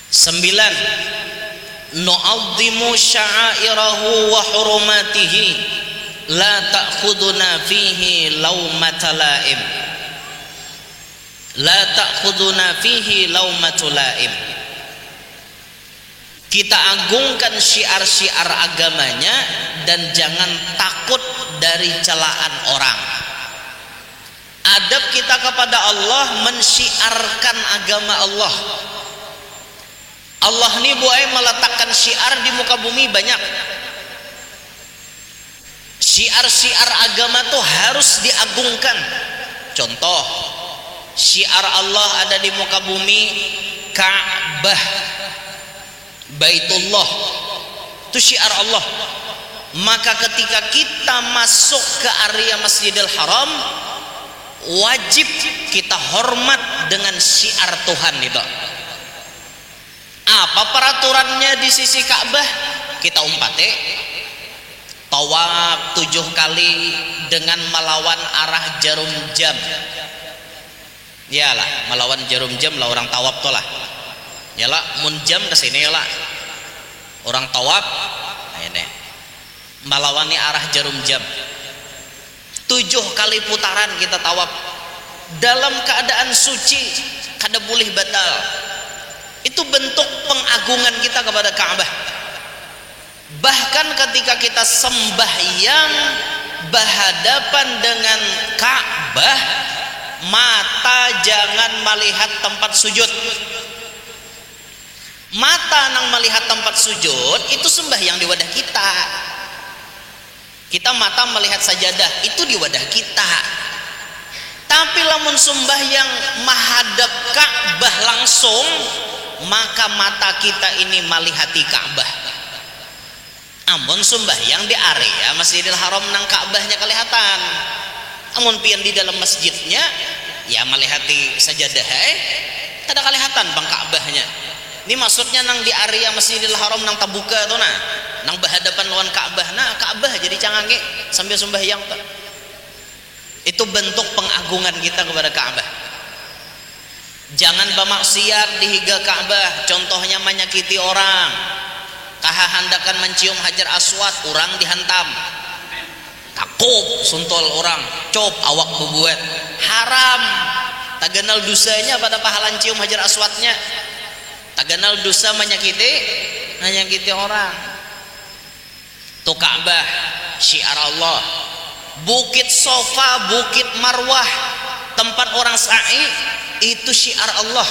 9. Nu'azzimu sya'airahu wa hurumatihi la ta'khuduna fihi laumata la'im. La ta'khuduna fihi laumatul la'im. Kita agungkan syiar-syiar agamanya dan jangan takut dari celaan orang. Adab kita kepada Allah mensyiarkan agama Allah. Allah ini boleh meletakkan syiar di muka bumi banyak. Syiar-syiar agama tuh harus diagungkan. Contoh, syiar Allah ada di muka bumi Ka'bah, Baitullah. Itu syiar Allah. Maka ketika kita masuk ke area Masjidil Haram, wajib kita hormat dengan syiar Tuhan itu. Apa peraturannya di sisi Ka'bah? Kita umpati tawaf 7 kali dengan melawan arah jarum jam. Yalah, melawan jarum jam lah orang tawaf tuh lah. Yalah, mun jam kesini lah. Orang tawaf, nah ini melawani arah jarum jam. 7 kali putaran kita tawaf dalam keadaan suci, kada boleh batal. Itu bentuk pengagungan kita kepada Ka'bah. Bahkan ketika kita sembahyang berhadapan dengan Ka'bah, mata jangan melihat tempat sujud. Mata nang melihat tempat sujud itu sembahyang di wadah kita. Kita mata melihat sajadah itu di wadah kita. Tapi lamun sembahyang menghadap Ka'bah langsung, maka mata kita ini melihati Ka'bah. Amun sembahyang di area Masjidil Haram nang Ka'bahnya kelihatan. Amun pian di dalam masjidnya ya melihati sajadah kada kelihatan bang Ka'bahnya. Ini maksudnya nang di area Masjidil Haram nang tabuka tuh nah, nang berhadapan lawan Ka'bah, nah Ka'bah jadi cangange sambil sembahyang tuh. Itu bentuk pengagungan kita kepada Ka'bah. Jangan bermaksiat di higa Ka'bah, contohnya menyakiti orang. Kahahandakan mencium Hajar Aswad, orang dihantam. Takut suntol orang, cop awak bebuat. Haram. Tak kenal dosanya pada pahalan cium Hajar Aswadnya. Tak kenal dosa menyakiti orang. Tuh Ka'bah syiar Allah. Bukit Sofa, Bukit Marwah, tempat orang sa'i itu syiar Allah.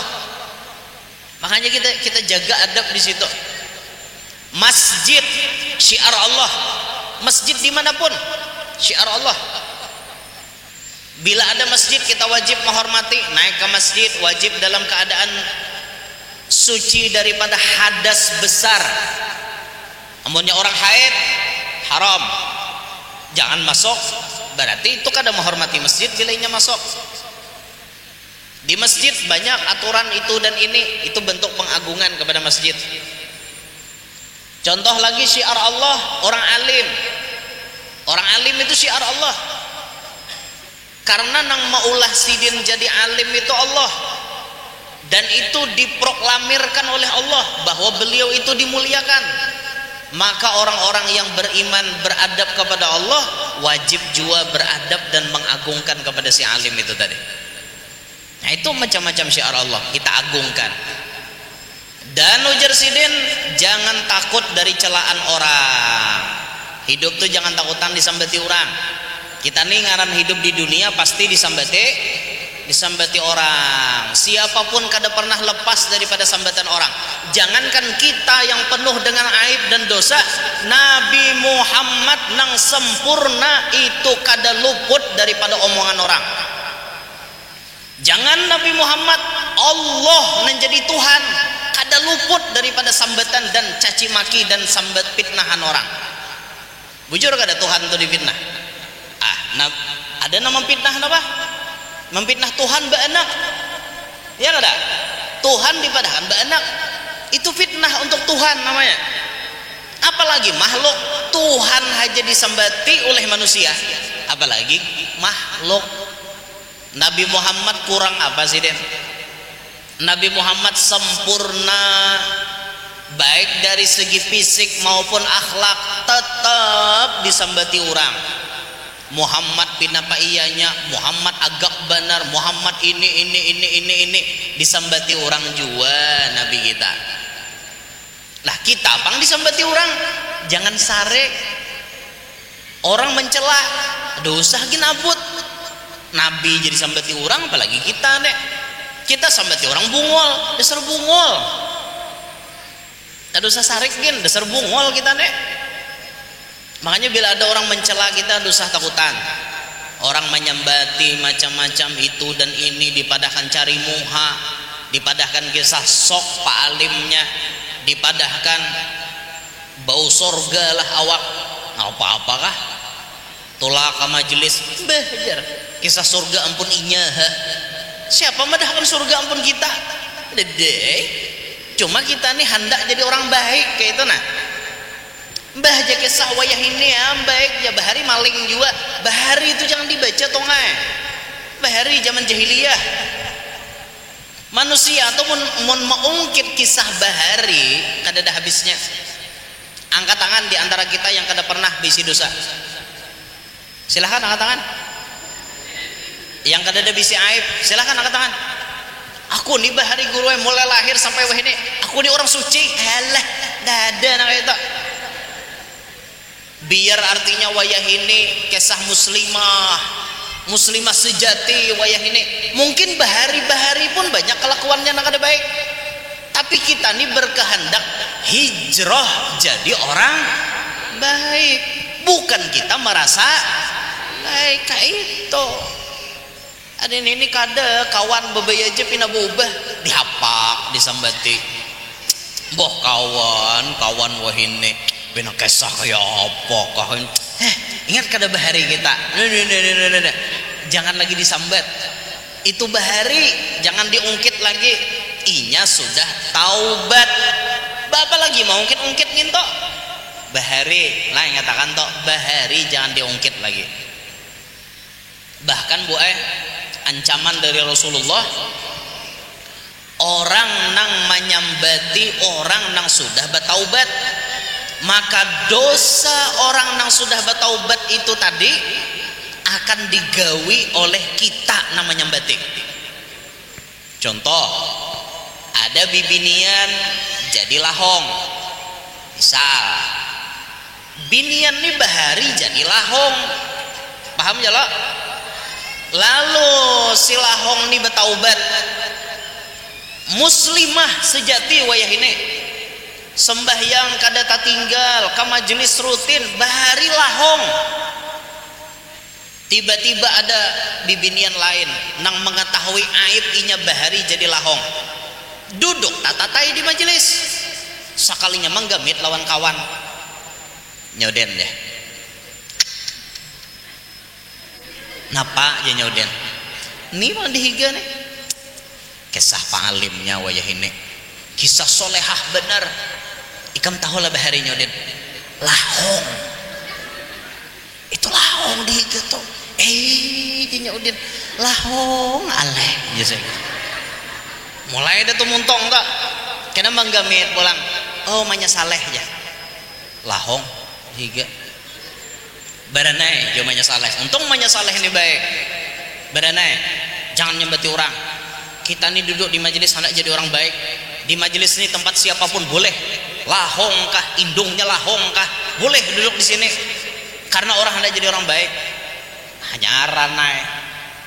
Makanya kita jaga adab di situ. Masjid syiar Allah. Masjid dimanapun syiar Allah. Bila ada masjid kita wajib menghormati. Naik ke masjid wajib dalam keadaan suci daripada hadas besar. Amunnya orang haid haram, jangan masuk. Berarti itu kada menghormati masjid bila inya masuk. Di masjid banyak aturan itu dan ini, itu bentuk pengagungan kepada masjid. Contoh lagi syiar Allah, orang alim. Orang alim itu syiar Allah. Karena nang maulah sidin jadi alim itu Allah. Dan itu diproklamirkan oleh Allah bahwa beliau itu dimuliakan. Maka orang-orang yang beriman beradab kepada Allah wajib juga beradab dan mengagungkan kepada si alim itu tadi. Nah itu macam-macam syiar Allah kita agungkan. Dan ujar sidin, jangan takut dari celaan orang. Hidup tuh jangan takutan disambati orang. Kita nih ngaran hidup di dunia pasti disambati orang. Siapapun kada pernah lepas daripada sambatan orang. Jangankan kita yang penuh dengan aib dan dosa, Nabi Muhammad nang sempurna itu kada luput daripada omongan orang. Jangan Nabi Muhammad, Allah menjadi Tuhan, kada luput daripada sambatan dan caci maki dan sambat fitnahan orang. Bujur kada Tuhan itu difitnah? Ada nama fitnah apa? Memfitnah Tuhan beranak. Ya kada? Tuhan dipadahkan beranak. Itu fitnah untuk Tuhan namanya. Apalagi makhluk. Tuhan aja disambati oleh manusia, apalagi makhluk. Nabi Muhammad kurang apa sih Den? Nabi Muhammad sempurna, baik dari segi fisik maupun akhlak, tetap disambati orang. Muhammad pinapa iyanya, Muhammad agak benar, Muhammad ini disambati orang juga Nabi kita. Lah kita pang disambati orang, jangan sare. Orang mencela, dosa ginabut. Nabi jadi sambati orang, apalagi kita nek. Kita sambati orang bungol, dasar bungol. Dosa sarik gin, dasar bungol kita nek. Makanya bila ada orang mencela kita, dosa takutan. Orang menyambati macam-macam itu dan ini, dipadahkan cari muha, dipadahkan kisah sok pak alimnya, dipadahkan bau sorga lah awak. Apa-apakah? Tolak ke majelis, bejar kisah surga ampun inya. Siapa madahkan surga ampun kita? Dede. Cuma kita nih hendak jadi orang baik kayak itu nah. Mbah aja kisah wayah ini ya baik ya, bahari maling juga. Bahari itu jangan dibaca tongai. Bahari zaman jahiliyah. Manusia atau mun mengungkit kisah bahari kada ada habisnya. Angkat tangan di antara kita yang kada pernah bisi dosa. Silahkan angkat tangan. Yang kada ada bisi aib, silahkan angkat tangan. Aku nih bahari guru mulai lahir sampai wah ini, aku nih orang suci. Alah, dada nak itu. Biar artinya wayah ini kisah muslimah sejati wayah ini. Mungkin bahari-bahari pun banyak kelakuannya nak ada baik, Tapi kita nih berkehendak hijrah jadi orang baik, bukan kita merasa baik kayak itu. Ada ini kada kawan bebaya aja pina berubah dihapak disambati. Boh kawan wahine pina kisah kayak apa kawan. Ingat kada bahari kita. Jangan lagi disambat. Itu bahari jangan diungkit lagi. Inya sudah taubat. Bapak lagi mau ungkit nginto. Bahari lah yang katakan toh bahari jangan diungkit lagi. Bahkan ancaman dari Rasulullah, orang nang menyambati orang nang sudah bertaubat, maka dosa orang nang sudah bertaubat itu tadi akan digawi oleh kita namanya nyambati. Contoh, ada bibinian jadi lahong, misal binian nih bahari jadi lahong, paham ya lo? Lalu si lahong nih bertaubat, muslimah sejati wayah ini, sembahyang kada tinggal ke majelis rutin, bahari lahong. Tiba-tiba ada bibinian lain nang mengetahui aib inya bahari jadi lahong, duduk tatatai di majelis, sakalinya menggamit lawan kawan, nyoden deh. Napa aja nyoden? Ini malah dihiga nih. Kisah palimnya wayah ini, kisah solehah benar. Ikam tahu lah bahari nyoden, lahong. Itu lahong dihiga tuh. Nyoden lahong aleh. Yes, mulai ada tuh muntong tak? Kena menggamit pulang. Oh manya saleh ya. Lahong dihiga. Baranai jo manya saleh. Untung manya saleh ini baik. Baranai jangan nyembati orang. Kita nih duduk di majelis hendak jadi orang baik. Di majelis ini tempat siapapun boleh. Lahong kah, indungnya lahong kah, boleh duduk di sini. Karena orang hendak jadi orang baik. Hanya ranai.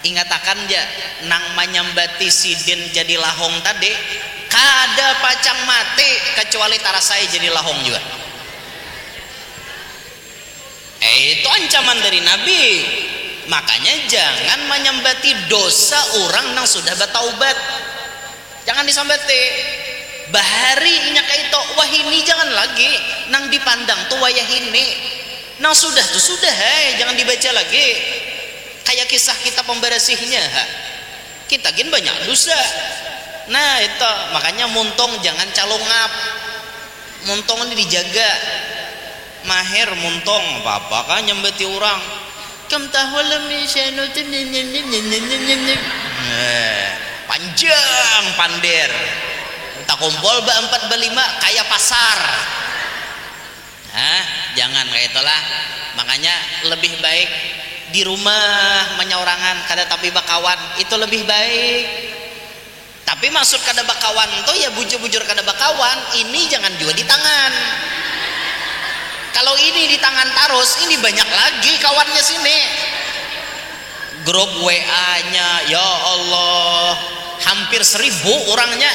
Ingatakan aja nang menyambati sidin jadi lahong tadi, kada pacang mati kecuali tarasai jadi lahong juga. Itu ancaman dari Nabi. Makanya jangan menyambati dosa orang nang sudah bertaubat. Jangan disambati. Bahari inya kayak itu wahini jangan lagi nang dipandang tuh wayahini. Nang sudah tuh sudah, jangan dibaca lagi. Kayak kisah kita pembersihnya. Kita gin banyak dosa. Nah itu makanya muntong jangan calongap. Muntong ini dijaga. Mahir muntong apa kan nyambati orang. Kam tahu lemi syanutin panjang pandir. Tak kumpul ba 4 ba 5 kayak pasar. Jangan kayak itulah. Makanya lebih baik di rumah menyaurangan kada tapi bakawan itu lebih baik. Tapi maksud kada bakawan tuh ya bujur-bujur kada bakawan, ini jangan juga di tangan. Kalau ini di tangan terus, ini banyak lagi kawannya sini. Grup WA-nya, ya Allah, hampir 1000 orangnya.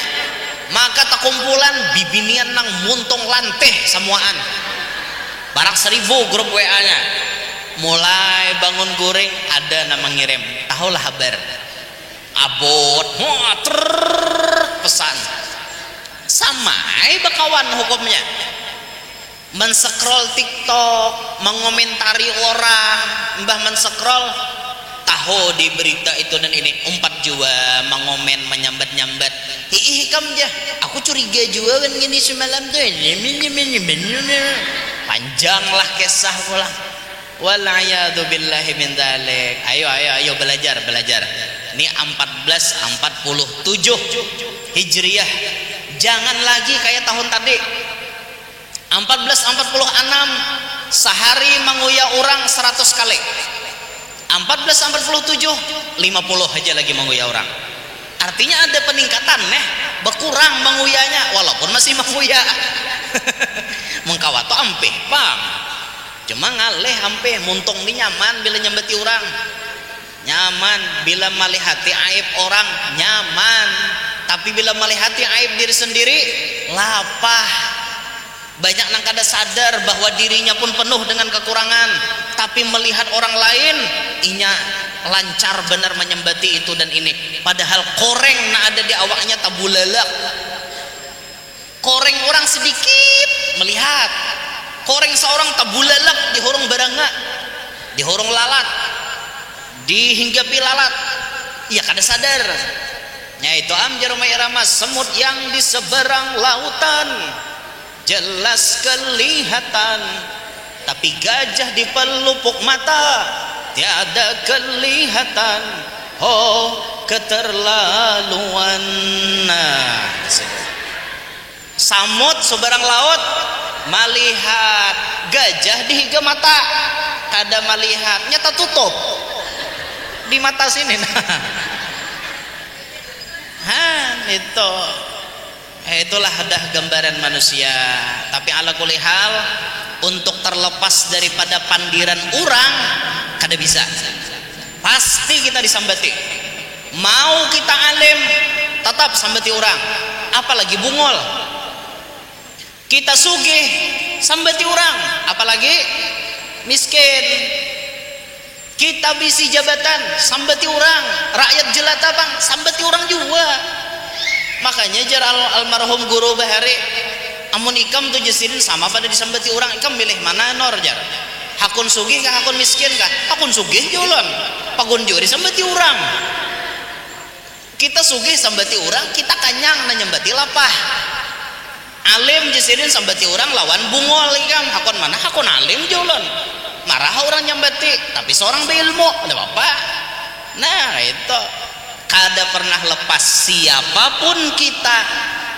Maka tak kumpulan bibinian nang muntung lanteh semuaan. Barak 1000 grup WA-nya. Mulai bangun goreng ada nama ngirim, tahulah kabar. Abot, pesan. Samai bakawan hukumnya. Men-scroll TikTok, mengomentari orang, mbah men-scroll tahu di berita itu dan ini 4 jua mengomen menyambat-nyambat. Kam jah, aku curiga juga kan gini semalam tuh. Panjanglah kisah pulang. Walayadu billahi min dzalik. Ayo belajar. Ini 1447 Hijriah. Jangan lagi kayak tahun tadi. 1446 sehari menguya orang 100 kali. 1447 50 aja lagi menguya orang. Artinya ada peningkatan berkurang menguyanya walaupun masih menguya. Mengkawato ampeh pam. Cuma ngaleh ampeh muntung ni nyaman bila nyambati orang. Nyaman bila melihati aib orang, nyaman. tapi bila melihati aib diri sendiri lapah. Banyak nang kada sadar bahwa dirinya pun penuh dengan kekurangan, tapi melihat orang lain inya lancar benar menyembati itu dan ini, padahal koreng na ada di awaknya tabulalak. Koreng orang sedikit melihat, koreng seorang tabulalak di horong baranga, di horong lalat, dihinggapi lalat, ia kada sadar. Nya itu amjar irama semut yang di seberang lautan jelas kelihatan, tapi gajah di pelupuk mata tiada kelihatan. Oh keterlaluan. Nah, samut seberang laut melihat gajah di higa mata, kada melihat, nyata tutup di mata sini. Itu itulah dah gambaran manusia. Tapi ala kulli hal, untuk terlepas daripada pandiran orang kada bisa, pasti kita disambati. Mau kita alim tetap sambati orang, apalagi bungol. Kita sugih sambati orang, apalagi miskin. Kita bisi jabatan sambati orang, rakyat jelata bang sambati orang juga. Makanya jar almarhum guru Bahari, amun ikam tu jesirin sama pada disambati orang, ikam milih mana nor jar? Hakun sugih kah hakun miskin kah? Hakun sugih jualan, pagun juri sambati orang. Kita sugih sambati orang, kita kanyang nyambati lapah. Alim jesirin sambati orang lawan bungol ikam, hakun mana hakun alim jualan. Marah orang nyambati, tapi seorang berilmu, ada apa? Nah itu kada pernah lepas, siapapun kita,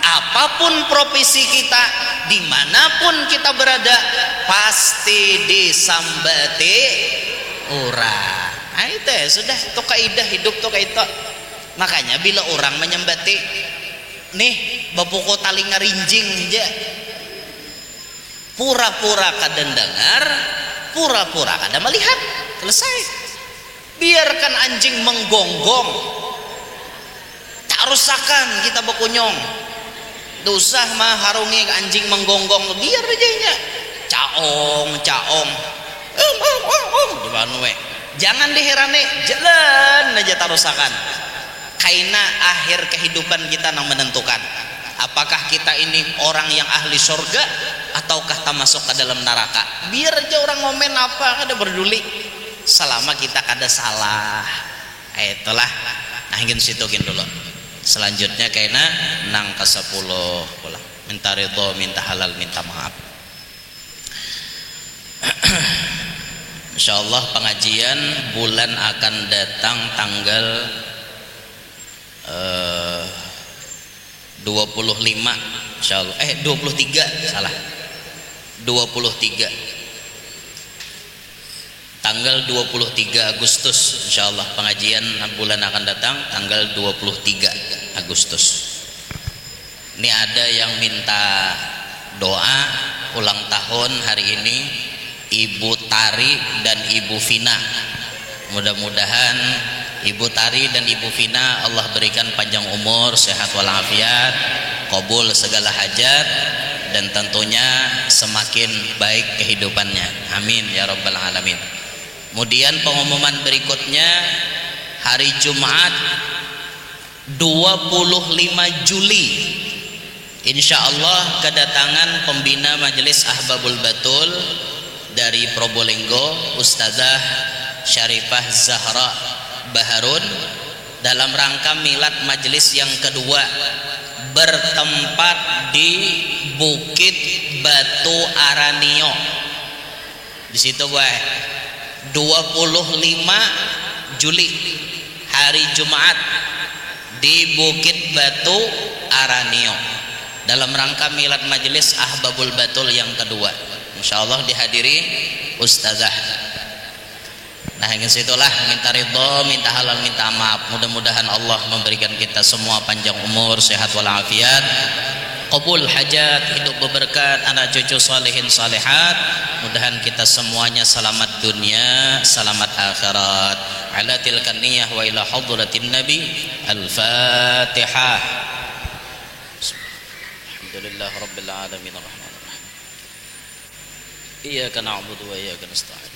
apapun profesi kita, dimanapun kita berada, pasti disambati orang. Nah itu ya, sudah itu kaidah hidup tuh kayak itu. Makanya bila orang menyambati, nih bapuko tali ngarinjing aja, pura-pura kada dengar, pura-pura kada melihat, selesai. Biarkan anjing menggonggong, tak rusakan kita berkunyong. Dosah mah harungi anjing menggonggong, biar aja nya caong jangan diherane, jalan aja tak rusakan. Kaina akhir kehidupan kita yang menentukan apakah kita ini orang yang ahli surga ataukah tak masuk ke dalam neraka. Biar aja orang ngomen apa, kada berduli selama kita kada salah. Itulah. Nah ingin situkin dulu. Selanjutnya kaina nang ke-10 pula. Minta ridho, minta halal, minta maaf. Insyaallah pengajian bulan akan datang tanggal 25 insyaallah 23 salah 23 tanggal 23 Agustus insyaallah pengajian bulan akan datang tanggal 23 Agustus. Ini ada yang minta doa ulang tahun hari ini Ibu Tari dan Ibu Vina. Mudah-mudahan Ibu Tari dan Ibu Vina Allah berikan panjang umur, sehat walafiat, kabul segala hajat, dan tentunya semakin baik kehidupannya. Amin ya rabbal alamin. Kemudian pengumuman berikutnya hari Jumat 25 Juli insya Allah kedatangan pembina Majelis Ahbabul Batul dari Probolinggo, Ustazah Syarifah Zahra Baharun, dalam rangka milad majelis yang kedua bertempat di Bukit Batu Aranio. Di situ gue 25 Juli hari Jumat di Bukit Batu Aranio dalam rangka milad majelis Ahbabul Batul yang kedua. Insyaallah dihadiri Ustazah. Nah yang situlah minta ridho, minta halal, minta maaf. Mudah-mudahan Allah memberikan kita semua panjang umur, sehat walafiat, qabul hajat, hidup berberkat, anak cucu salihin salihat. Mudahan kita semuanya selamat dunia, selamat akhirat. Ala tilkan niyah wa ila hadratin nabi. Al-Fatihah. Alhamdulillah Rabbil Alamin Ar-Rahmanir-Rahim Iyyaka na'budu wa iyyaka nasta'in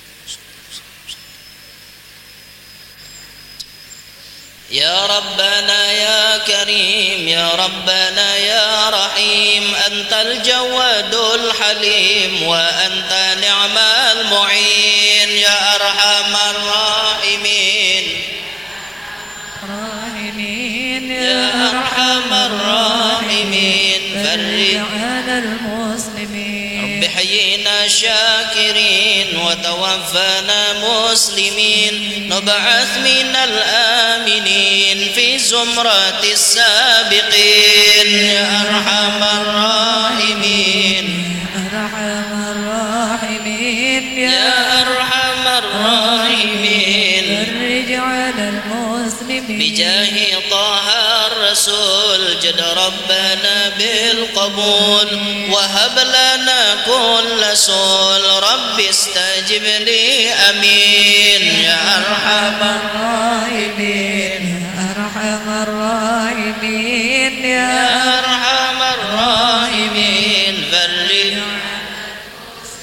Ya Rabbana ya Karim Ya Rabbana ya Rahim Antal Jawadul Halim Wa anta ni'mal mu'in Ya Arhamar Rahimin Ya Arhamar Rahimin Farrij 'alal muslimin Rabbi hayyina syakirin Wa tawaffana muslimin Nub'ath minal aminin Fi zumratis sabiqin Ya Arhamar Rahimin Ya Arhamar Rahimin Ya Arhamar Rahimin Farrij 'alal muslimin Bijahi Taha الرسول جد ربنا بالقبول وهب لنا كل سول رب استجب لي أمين يا أرحم الراحمين يا أرحم الراحمين يا أرحم الراحمين فرج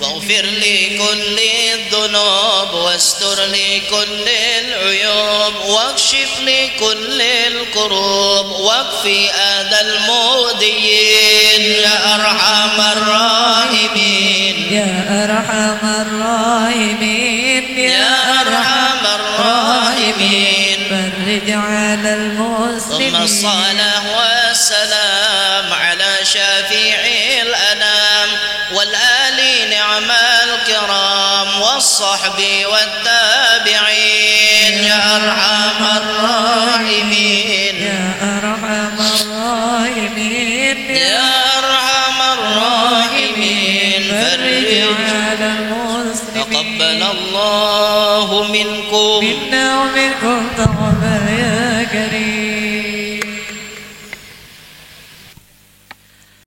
واغفر لي كل الذنوب واستر لي كل العيوب واكشف لي كل الكروب واكفي أذى المؤذيين يا أرحم الراحمين يا أرحم الراحمين يا أرحم الراحمين فرج على المسلمين ثم الصلاة والسلام على شفيع الأنام والآل نعم الكرام والصحب والتابعين يا أرحم الراحمين يا أرحم الراحمين يا أرحم الراحمين فرج على المسلمين تقبل الله منكم منا ومنكم تقبل